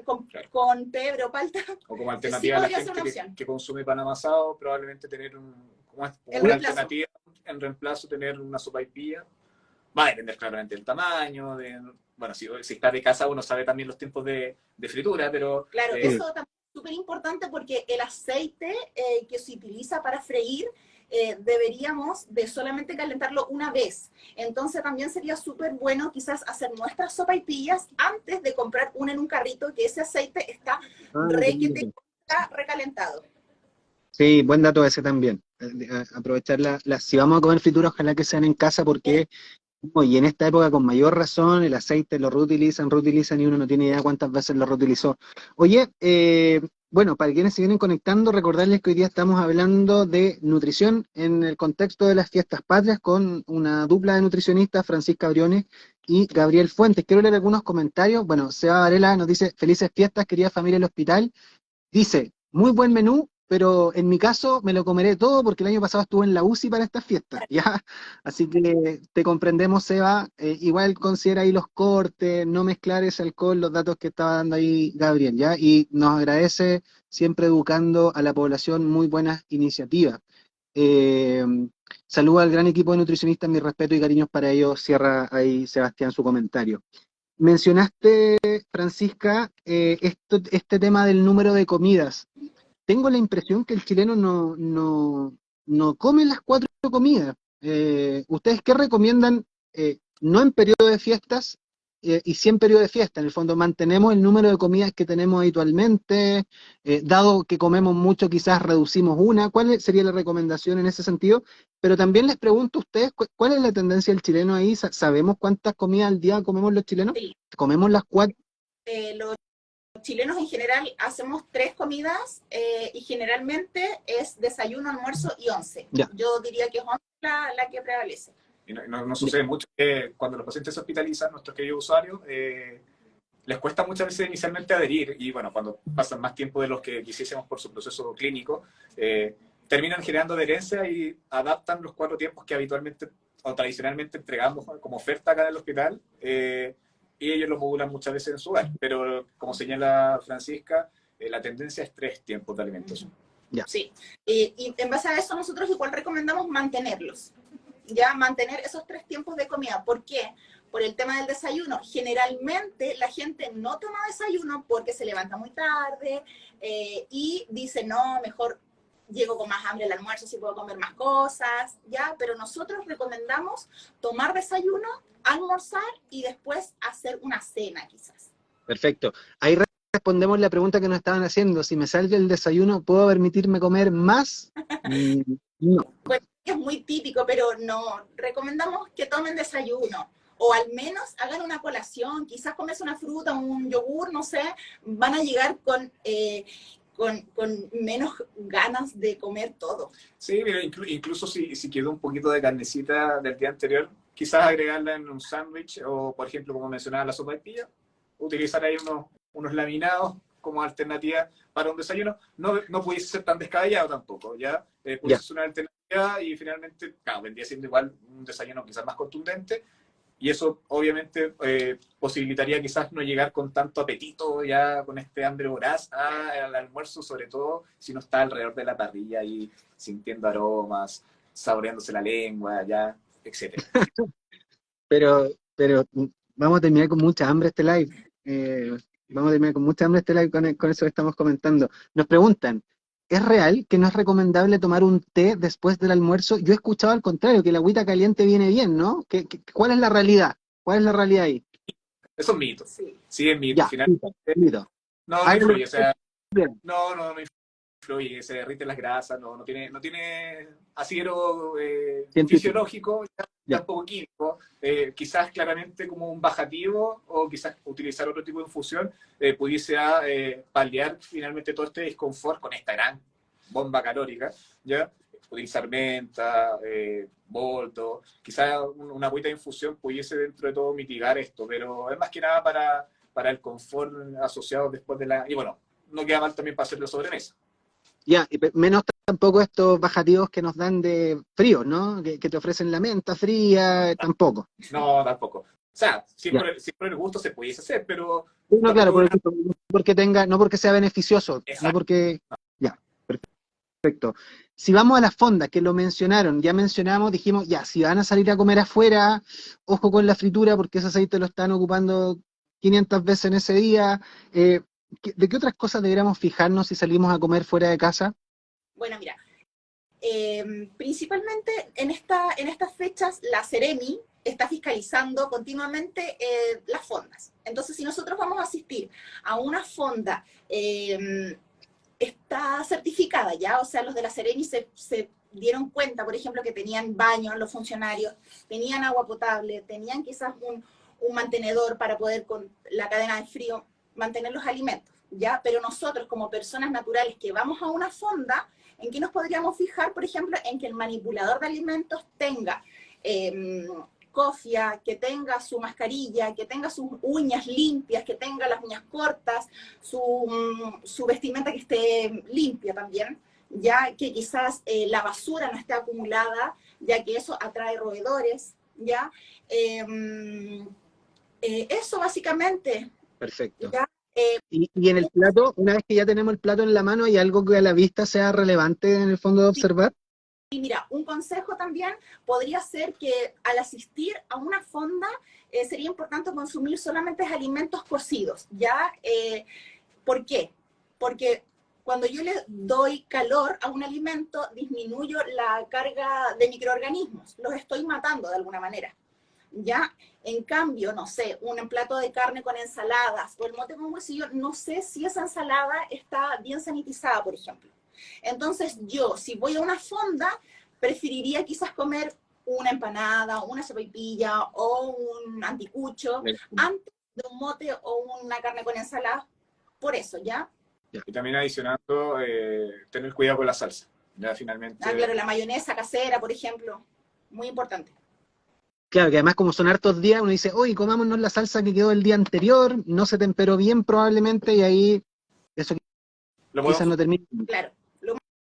con pebre o palta, O como sí alternativa a la podría ser una gente opción. que consume pan amasado, probablemente tener como El una reemplazo. alternativa en reemplazo, tener una sopaipilla. Va a depender claramente del tamaño, bueno, si está de casa uno sabe también los tiempos de fritura, pero Claro, sí, eso también es súper importante porque el aceite que se utiliza para freír deberíamos de solamente calentarlo una vez. Entonces también sería súper bueno quizás hacer nuestras sopaipillas antes de comprar una en un carrito que ese aceite está recalentado. sí, buen dato ese también. Aprovechar si vamos a comer frituras, ojalá que sean en casa porque y en esta época, con mayor razón, el aceite lo reutilizan y uno no tiene idea cuántas veces lo reutilizó. Oye, bueno, para quienes se vienen conectando, recordarles que hoy día estamos hablando de nutrición en el contexto de las fiestas patrias con una dupla de nutricionistas, Francisca Briones y Gabriel Fuentes. Quiero leer algunos comentarios. Bueno, Seba Varela nos dice, felices fiestas, querida familia del hospital. Dice, muy buen menú, pero en mi caso me lo comeré todo porque el año pasado estuve en la UCI para estas fiestas, ¿ya? Así que te comprendemos, Seba. Igual considera ahí los cortes, no mezclar ese alcohol, los datos que estaba dando ahí Gabriel, ¿ya? Y nos agradece siempre educando a la población, muy buenas iniciativas. Eh, Saludo al gran equipo de nutricionistas, mi respeto y cariños para ellos. Cierra ahí Sebastián su comentario. Mencionaste, Francisca, este tema del número de comidas. Tengo la impresión que el chileno no come las 4 comidas. ¿Ustedes qué recomiendan, no en periodo de fiestas y sí en periodo de fiesta? En el fondo, mantenemos el número de comidas que tenemos habitualmente, dado que comemos mucho, quizás reducimos una. ¿Cuál sería la recomendación en ese sentido? Pero también les pregunto a ustedes, ¿cuál es la tendencia del chileno ahí? ¿Sabemos cuántas comidas al día comemos los chilenos? Sí. ¿Comemos las 4? Los chilenos en general hacemos 3 comidas y generalmente es desayuno, almuerzo y 11. Ya. Yo diría que es 11 la que prevalece. Y no sucede mucho que cuando los pacientes se hospitalizan, nuestros queridos usuarios, les cuesta muchas veces inicialmente adherir y bueno, cuando pasan más tiempo de los que quisiésemos por su proceso clínico, terminan generando adherencia y adaptan los 4 tiempos que habitualmente o tradicionalmente entregamos como oferta acá en el hospital y ellos lo modulan muchas veces en su hogar. Pero como señala Francisca, la tendencia es 3 tiempos de alimentación. Ya. Sí, y en base a eso nosotros igual recomendamos mantenerlos, ya mantener esos 3 tiempos de comida. ¿Por qué? Por el tema del desayuno. Generalmente la gente no toma desayuno porque se levanta muy tarde y dice, no, mejor llego con más hambre al almuerzo si puedo comer más cosas, ya, pero nosotros recomendamos tomar desayuno, almorzar y después hacer una cena quizás. Perfecto. Ahí respondemos la pregunta que nos estaban haciendo. Si me sale el desayuno, ¿puedo permitirme comer más? No. Bueno, es muy típico, pero no, recomendamos que tomen desayuno. O al menos hagan una colación, quizás comes una fruta, un yogur, no sé, van a llegar con menos ganas de comer todo. Sí, mira, incluso si quedó un poquito de carnecita del día anterior, quizás agregarla en un sándwich o, por ejemplo, como mencionaba, la sopaipilla, utilizar ahí unos laminados como alternativa para un desayuno. No pudiese ser tan descabellado tampoco, ¿ya? Pudiese ser una alternativa y finalmente, claro, vendría siendo igual un desayuno quizás más contundente, y eso obviamente posibilitaría quizás no llegar con tanto apetito, ya con este hambre voraz al almuerzo, sobre todo si no está alrededor de la parrilla y sintiendo aromas, saboreándose la lengua, ya, etcétera. Pero vamos a terminar con mucha hambre este live. Vamos a terminar con mucha hambre este live con eso que estamos comentando. Nos preguntan, ¿es real que no es recomendable tomar un té después del almuerzo? Yo he escuchado al contrario, que la agüita caliente viene bien, ¿no? ¿Cuál es la realidad? ¿Cuál es la realidad ahí? Eso es mito. Sí. Sí, es mito. Ya, Finalmente, mito. no Hágalo influye. O sea, bien. no influye. Se derriten las grasas, no tiene asidero Científico. fisiológico, Ya. tampoco químico. Quizás claramente como un bajativo o quizás utilizar otro tipo de infusión pudiese paliar finalmente todo este disconfort con esta gran bomba calórica, ¿ya? Utilizar menta, boldo, quizás una agüita de infusión pudiese dentro de todo mitigar esto, pero es más que nada para el confort asociado después de la... Y bueno, no queda mal también para hacerlo sobremesa. Ya, menos tampoco estos bajativos que nos dan de frío, ¿no? Que te ofrecen la menta fría, tampoco. No, tampoco. O sea, si Ya. por el gusto se pudiese hacer, pero Sí, no, claro, tampoco es una... porque tenga, no porque sea beneficioso, no Exacto. porque. Ya, perfecto. Si vamos a las fondas, que lo mencionaron, ya mencionamos, dijimos, ya, si van a salir a comer afuera, ojo con la fritura, porque ese aceite lo están ocupando 500 veces en ese día. Eh, ¿De qué otras cosas deberíamos fijarnos si salimos a comer fuera de casa? Bueno, mira, principalmente en estas fechas la Ceremi está fiscalizando continuamente las fondas. Entonces, si nosotros vamos a asistir a una fonda, está certificada ya, o sea, los de la Ceremi se dieron cuenta, por ejemplo, que tenían baños los funcionarios, tenían agua potable, tenían quizás un mantenedor para poder con la cadena de frío mantener los alimentos, ¿ya? Pero nosotros como personas naturales que vamos a una fonda, ¿en qué nos podríamos fijar? Por ejemplo, en que el manipulador de alimentos tenga cofia, que tenga su mascarilla, que tenga sus uñas limpias, que tenga las uñas cortas, su vestimenta que esté limpia también, ya que quizás la basura no esté acumulada, ya que eso atrae roedores, ¿ya? Eso básicamente, Perfecto. ¿ya? Y en el plato, una vez que ya tenemos el plato en la mano, ¿hay algo que a la vista sea relevante en el fondo de observar? Y mira, un consejo también podría ser que al asistir a una fonda sería importante consumir solamente alimentos cocidos, ¿ya? ¿Por qué? Porque cuando yo le doy calor a un alimento, disminuyo la carga de microorganismos, los estoy matando de alguna manera, ¿ya? En cambio, no sé, un plato de carne con ensaladas o el mote con huesillo, no sé si esa ensalada está bien sanitizada, por ejemplo. Entonces yo, si voy a una fonda, preferiría quizás comer una empanada, una sopaipilla o un anticucho antes de un mote o una carne con ensalada, por eso, ¿ya? Y también adicionando, tener cuidado con la salsa. Ya finalmente... Ah, claro, la mayonesa casera, por ejemplo, muy importante. Claro, que además como son hartos días, uno dice, oye, comámonos la salsa que quedó el día anterior, no se temperó bien probablemente, y ahí eso Lo quizás podemos... no termina. Claro, lo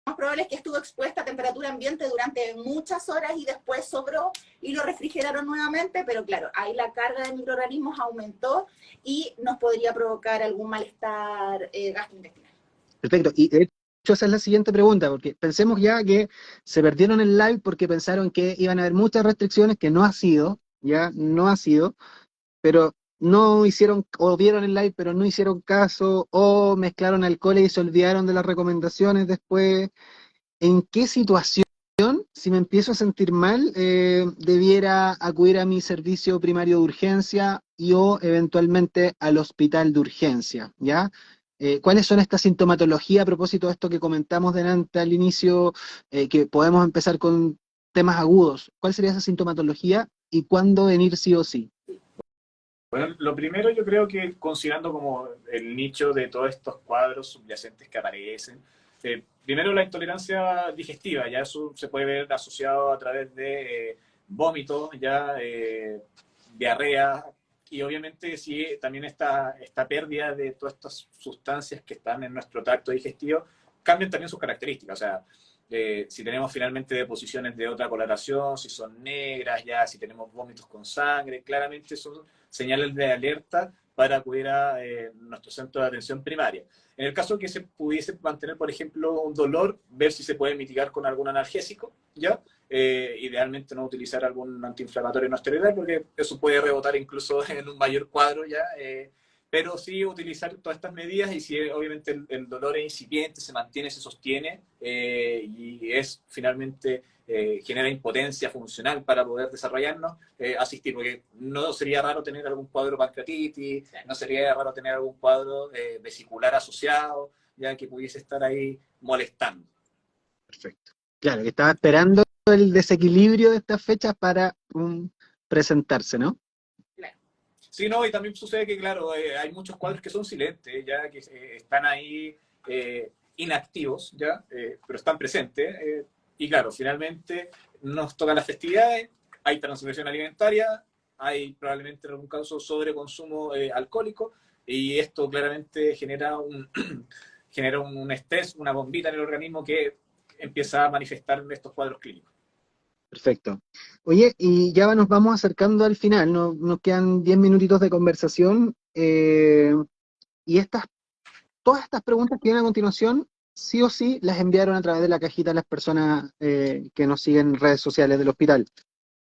más probable es que estuvo expuesta a temperatura ambiente durante muchas horas y después sobró y lo refrigeraron nuevamente, pero claro, ahí la carga de microorganismos aumentó y nos podría provocar algún malestar gastrointestinal. Perfecto, y de hecho esa es la siguiente pregunta, porque pensemos ya que se perdieron el live porque pensaron que iban a haber muchas restricciones, que no ha sido, ya no ha sido, pero no hicieron, o vieron el live, pero no hicieron caso, o mezclaron alcohol y se olvidaron de las recomendaciones después. ¿En qué situación, si me empiezo a sentir mal, debiera acudir a mi servicio primario de urgencia y o eventualmente al hospital de urgencia? ¿Ya? ¿Cuáles son estas sintomatologías a propósito de esto que comentamos delante al inicio, que podemos empezar con temas agudos? ¿Cuál sería esa sintomatología y cuándo venir sí o sí? Bueno, lo primero yo creo que considerando como el nicho de todos estos cuadros subyacentes que aparecen, primero la intolerancia digestiva, ya eso se puede ver asociado a través de vómitos, ya diarrea, y obviamente sí, también esta pérdida de todas estas sustancias que están en nuestro tracto digestivo cambian también sus características, o sea, si tenemos finalmente deposiciones de otra coloración, si son negras ya, si tenemos vómitos con sangre, claramente son señales de alerta para acudir a nuestro centro de atención primaria. En el caso que se pudiese mantener, por ejemplo, un dolor, ver si se puede mitigar con algún analgésico, ¿ya? Idealmente no utilizar algún antiinflamatorio no esteroidal, porque eso puede rebotar incluso en un mayor cuadro, ¿ya? pero sí utilizar todas estas medidas y si obviamente el dolor es incipiente, se mantiene, se sostiene y es finalmente genera impotencia funcional para poder desarrollarnos, asistir, porque no sería raro tener algún cuadro pancreatitis, no sería raro tener algún cuadro vesicular asociado, ya que pudiese estar ahí molestando. Perfecto. Claro, que estaba esperando el desequilibrio de estas fechas para presentarse, ¿no? Sí, no, y también sucede que, claro, hay muchos cuadros que son silentes, ya que están ahí inactivos, ya, pero están presentes. Y claro, finalmente nos tocan las festividades, hay transgresión alimentaria, hay probablemente en algún caso sobreconsumo alcohólico, y esto claramente genera genera un estrés, una bombita en el organismo que empieza a manifestar en estos cuadros clínicos. Perfecto. Oye, y ya nos vamos acercando al final, nos quedan 10 minutitos de conversación, y todas estas preguntas que vienen a continuación, sí o sí, las enviaron a través de la cajita a las personas que nos siguen en redes sociales del hospital.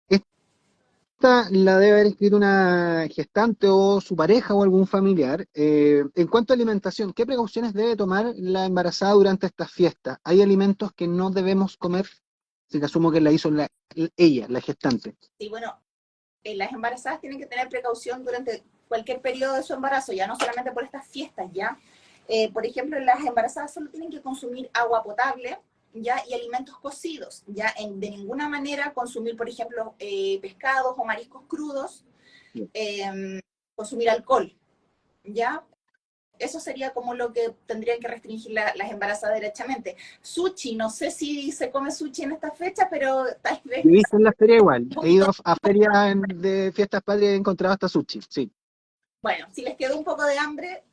Esta la debe haber escrito una gestante o su pareja o algún familiar. En cuanto a alimentación, ¿qué precauciones debe tomar la embarazada durante estas fiestas? ¿Hay alimentos que no debemos comer? Si que asumo que la hizo ella, la gestante. Sí, bueno, las embarazadas tienen que tener precaución durante cualquier periodo de su embarazo, ya no solamente por estas fiestas, ya. Por ejemplo, las embarazadas solo tienen que consumir agua potable, ya, y alimentos cocidos, ya, de ninguna manera consumir, por ejemplo, pescados o mariscos crudos, consumir alcohol, ya. Eso sería como lo que tendrían que restringir las embarazadas derechamente. Sushi, no sé si se come sushi en esta fecha, pero tal vez... He visto en la feria igual. He ido a ferias de fiestas patrias y he encontrado hasta sushi, sí. Bueno, si les quedó un poco de hambre,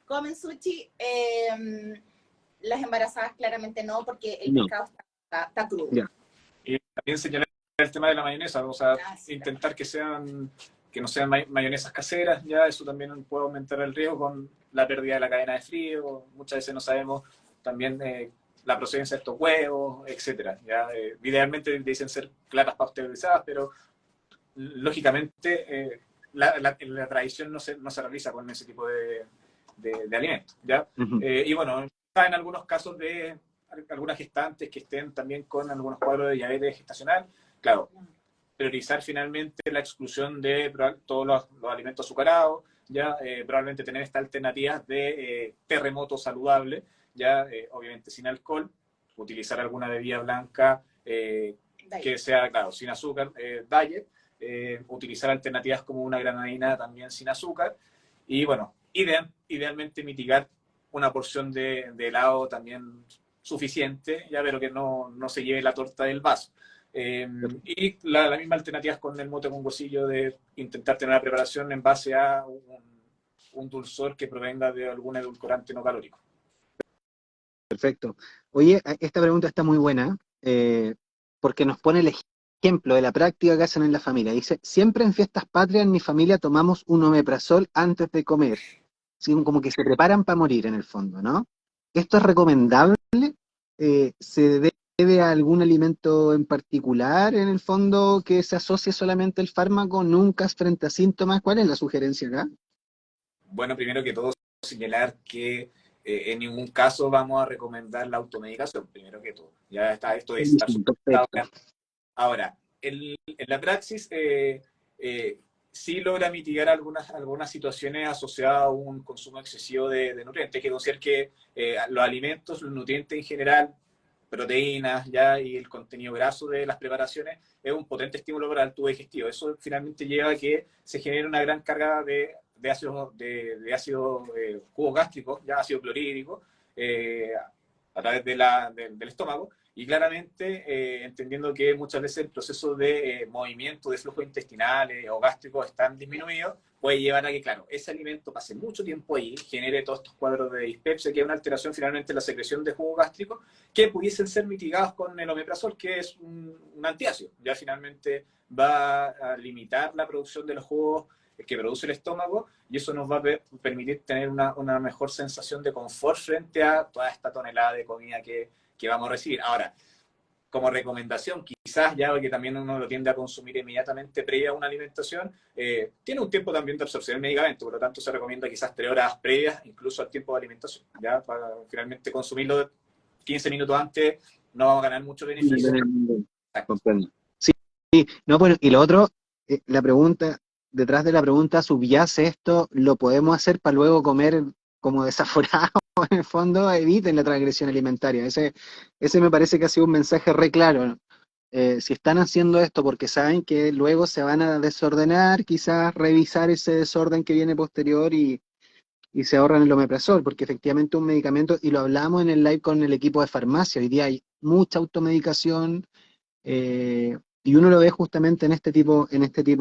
comen sushi. Las embarazadas claramente no, porque el pescado está crudo. Yeah. Y también señalar el tema de la mayonesa, o sea, intentar que no sean mayonesas caseras, ya eso también puede aumentar el riesgo con la pérdida de la cadena de frío, muchas veces no sabemos también la procedencia de estos huevos, etcétera. Ya, idealmente dicen ser claras pasteurizadas, pero lógicamente la tradición no se realiza con ese tipo de alimentos, ¿ya? Y bueno, en algunos casos de algunas gestantes que estén también con algunos cuadros de diabetes gestacional, claro, priorizar finalmente la exclusión de todos los alimentos azucarados, ya probablemente tener estas alternativas de terremoto saludable, ya obviamente sin alcohol, utilizar alguna bebida blanca que sea, claro, sin azúcar, diet, utilizar alternativas como una granadina también sin azúcar, y bueno, idealmente mitigar una porción de helado también suficiente, ya, pero que no se lleve la torta del vaso. Y la misma alternativa es con el mote con huesillo de intentar tener una preparación en base a un dulzor que provenga de algún edulcorante no calórico. Perfecto. Oye, esta pregunta está muy buena, porque nos pone el ejemplo de la práctica que hacen en la familia. Dice, siempre en fiestas patrias en mi familia tomamos un omeprazol antes de comer. Así como que se preparan para morir en el fondo, ¿no? ¿Esto es recomendable? ¿Se debe a algún alimento en particular en el fondo que se asocie solamente el fármaco, nunca frente a síntomas? ¿Cuál es la sugerencia acá? Bueno, primero que todo, señalar que en ningún caso vamos a recomendar la automedicación, primero que todo. Ya está, esto es estar sustentado. Ahora, en la praxis sí logra mitigar algunas situaciones asociadas a un consumo excesivo de nutrientes. Hay que considerar que los alimentos, los nutrientes en general, proteínas ya y el contenido graso de las preparaciones es un potente estímulo para el tubo digestivo. Eso finalmente lleva a que se genere una gran carga de ácido jugo gástrico, ya ácido clorhídrico, a través del estómago, y claramente entendiendo que muchas veces el proceso de movimiento de flujos intestinales o gástricos están disminuidos, puede llevar a que, claro, ese alimento pase mucho tiempo ahí, genere todos estos cuadros de dispepsia, que es una alteración finalmente en la secreción de jugo gástrico, que pudiesen ser mitigados con el omeprazol, que es un antiácido. Ya finalmente va a limitar la producción de los jugos que produce el estómago, y eso nos va a permitir tener una mejor sensación de confort frente a toda esta tonelada de comida que vamos a recibir. Ahora, como recomendación, quizás ya que también uno lo tiende a consumir inmediatamente previa a una alimentación, tiene un tiempo también de absorción del medicamento, por lo tanto se recomienda quizás 3 horas previas, incluso al tiempo de alimentación, ya para finalmente consumirlo 15 minutos antes, no vamos a ganar mucho beneficio. Comprendo. Sí, sí, no, bueno, y lo otro, la pregunta, detrás de la pregunta subyace esto, ¿lo podemos hacer para luego comer como desaforado? En el fondo, eviten la transgresión alimentaria. Ese me parece que ha sido un mensaje re claro, ¿no? Si están haciendo esto porque saben que luego se van a desordenar, quizás revisar ese desorden que viene posterior y se ahorran el omeprazol, porque efectivamente un medicamento, y lo hablamos en el live con el equipo de farmacia, hoy día hay mucha automedicación, y uno lo ve justamente en este tipo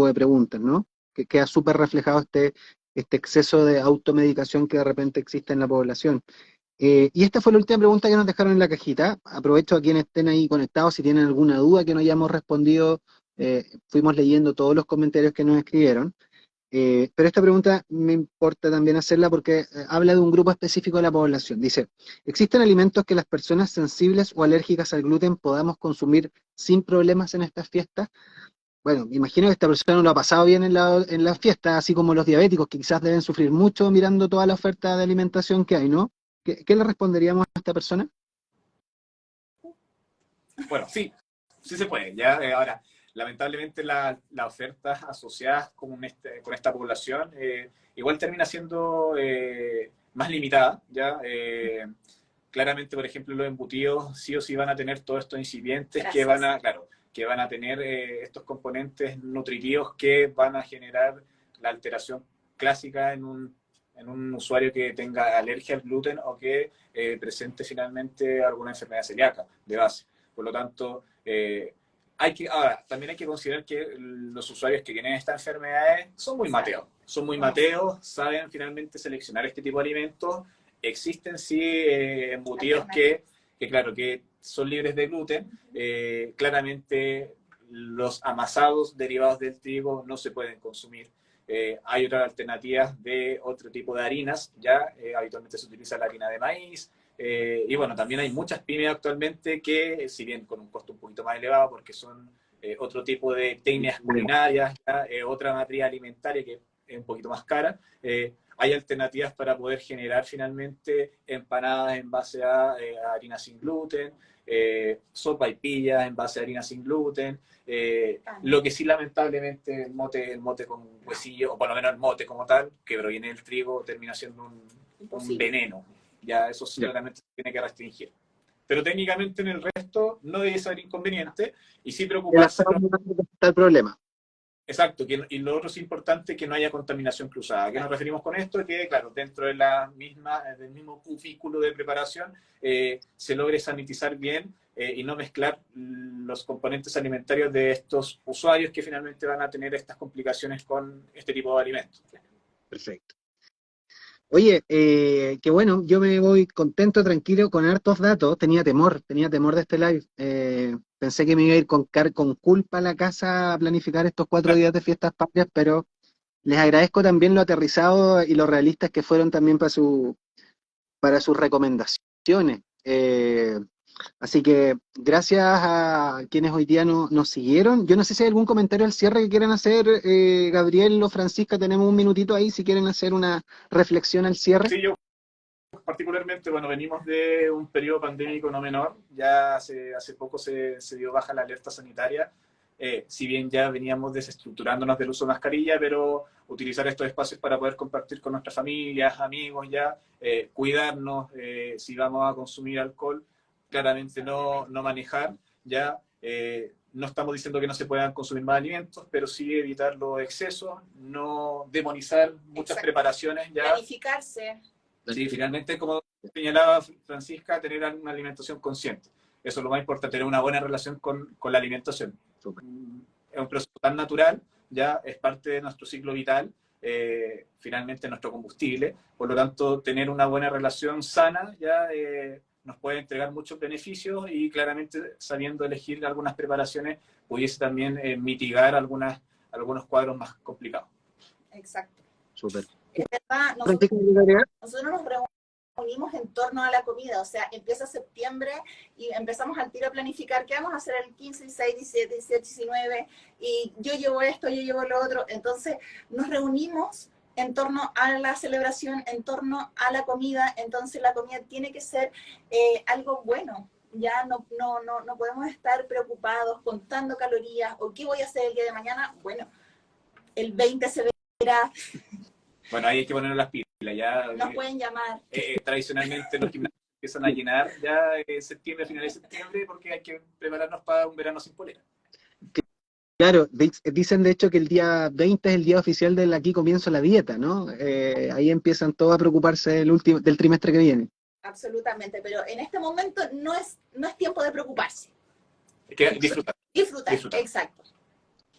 de preguntas, ¿no? Que queda súper reflejado este exceso de automedicación que de repente existe en la población. Y esta fue la última pregunta que nos dejaron en la cajita. Aprovecho a quienes estén ahí conectados, si tienen alguna duda que no hayamos respondido, fuimos leyendo todos los comentarios que nos escribieron. Pero esta pregunta me importa también hacerla porque habla de un grupo específico de la población. Dice, ¿existen alimentos que las personas sensibles o alérgicas al gluten podamos consumir sin problemas en estas fiestas? Bueno, me imagino que esta persona no lo ha pasado bien en la fiesta, así como los diabéticos, que quizás deben sufrir mucho mirando toda la oferta de alimentación que hay, ¿no? ¿Qué le responderíamos a esta persona? Bueno, sí, sí se puede. Ya, ahora, lamentablemente las ofertas asociadas con esta población igual termina siendo más limitada. ¿Ya? Claramente, por ejemplo, los embutidos sí o sí van a tener todos estos incipientes que van a, claro, que van a tener estos componentes nutritivos que van a generar la alteración clásica en un usuario que tenga alergia al gluten o que presente finalmente alguna enfermedad celíaca de base. Por lo tanto, ahora, también hay que considerar que los usuarios que tienen estas enfermedades son muy mateos, saben finalmente seleccionar este tipo de alimentos. Existen sí embutidos claro, que son libres de gluten. Claramente los amasados derivados del trigo no se pueden consumir. Hay otras alternativas de otro tipo de harinas, ya habitualmente se utiliza la harina de maíz, y bueno, también hay muchas pymes actualmente que, si bien con un costo un poquito más elevado, porque son otro tipo de técnicas culinarias, otra materia alimentaria que es un poquito más cara, hay alternativas para poder generar finalmente empanadas en base a harina sin gluten, sopa y pillas en base a harina sin gluten, lo que sí lamentablemente el mote con huesillo, o por lo menos el mote como tal, que proviene del trigo, termina siendo un veneno. Ya eso sí claramente se tiene que restringir. Pero técnicamente en el resto no debe ser inconveniente y sí preocuparse. El problema. Exacto, y lo otro es importante que no haya contaminación cruzada. ¿A qué nos referimos con esto? Que, claro, dentro de del mismo cubículo de preparación se logre sanitizar bien y no mezclar los componentes alimentarios de estos usuarios que finalmente van a tener estas complicaciones con este tipo de alimentos. Perfecto. Oye, qué bueno, yo me voy contento, tranquilo, con hartos datos. Tenía temor de este live. Pensé que me iba a ir con culpa a la casa a planificar estos 4 días de fiestas patrias, pero les agradezco también lo aterrizado y lo realistas que fueron también para sus recomendaciones. Así que gracias a quienes hoy día nos siguieron. Yo no sé si hay algún comentario al cierre que quieran hacer, Gabriel o Francisca, tenemos un minutito ahí si quieren hacer una reflexión al cierre. Sí, yo particularmente, bueno, venimos de un periodo pandémico no menor, ya hace poco se dio baja la alerta sanitaria, si bien ya veníamos desestructurándonos del uso de mascarilla, pero utilizar estos espacios para poder compartir con nuestras familias, amigos, ya, cuidarnos, si vamos a consumir alcohol, claramente no manejar, ya, no estamos diciendo que no se puedan consumir más alimentos, pero sí evitar los excesos, no demonizar muchas preparaciones, ya. Planificarse. Sí, finalmente, como señalaba Francisca, tener una alimentación consciente. Eso es lo más importante, tener una buena relación con la alimentación. Es un proceso tan natural, ya es parte de nuestro ciclo vital, finalmente nuestro combustible. Por lo tanto, tener una buena relación sana ya nos puede entregar muchos beneficios y claramente sabiendo elegir algunas preparaciones pudiese también mitigar algunos cuadros más complicados. Exacto. Súper. Es verdad, nosotros nos reunimos en torno a la comida, o sea, empieza septiembre y empezamos al tiro a planificar qué vamos a hacer el 15, 16, 17, 18, 19, y yo llevo esto, yo llevo lo otro, entonces nos reunimos en torno a la celebración, en torno a la comida, entonces la comida tiene que ser algo bueno, ya no podemos estar preocupados contando calorías, o qué voy a hacer el día de mañana, bueno, el 20 se verá. Bueno, ahí hay que poner las pilas, ya. Nos pueden llamar. Tradicionalmente los gimnasios empiezan a llenar ya en septiembre, a finales de septiembre, porque hay que prepararnos para un verano sin polera. Claro, dicen de hecho que el día 20 es el día oficial del aquí comienzo la dieta, ¿no? Ahí empiezan todos a preocuparse del trimestre que viene. Absolutamente, pero en este momento no es tiempo de preocuparse. Hay que disfrutar. Disfrutar, exacto.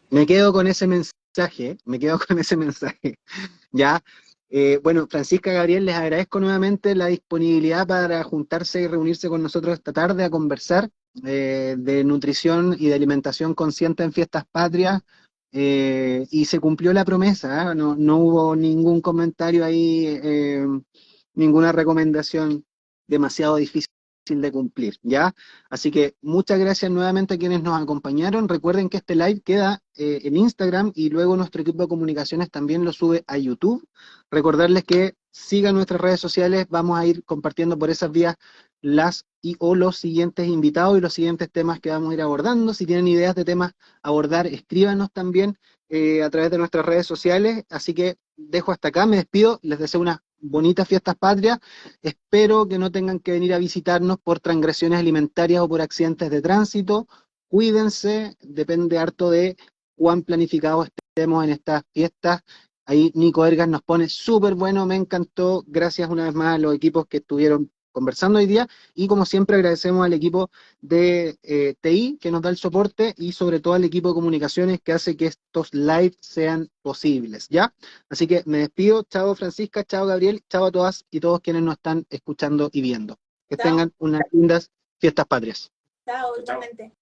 Me quedo con ese mensaje, ¿ya? Bueno, Francisca, Gabriel, les agradezco nuevamente la disponibilidad para juntarse y reunirse con nosotros esta tarde a conversar de nutrición y de alimentación consciente en Fiestas Patrias, y se cumplió la promesa, ¿eh? No hubo ningún comentario ahí, ninguna recomendación demasiado difícil de cumplir, ¿ya? Así que muchas gracias nuevamente a quienes nos acompañaron. Recuerden que este live queda en Instagram y luego nuestro equipo de comunicaciones también lo sube a YouTube. Recordarles que sigan nuestras redes sociales, vamos a ir compartiendo por esas vías o los siguientes invitados y los siguientes temas que vamos a ir abordando. Si tienen ideas de temas a abordar, escríbanos también a través de nuestras redes sociales. Así que dejo hasta acá, me despido, les deseo unas bonitas Fiestas Patrias. Espero que no tengan que venir a visitarnos por transgresiones alimentarias o por accidentes de tránsito. Cuídense, depende harto de cuán planificados estemos en estas fiestas. Ahí Nico Ergas nos pone súper bueno, me encantó. Gracias una vez más a los equipos que estuvieron conversando hoy día, y como siempre agradecemos al equipo de TI que nos da el soporte, y sobre todo al equipo de comunicaciones que hace que estos live sean posibles, ¿ya? Así que me despido. Chao Francisca, chao Gabriel, chao a todas y todos quienes nos están escuchando y viendo. Que tengan unas lindas Fiestas Patrias. Chao, igualmente.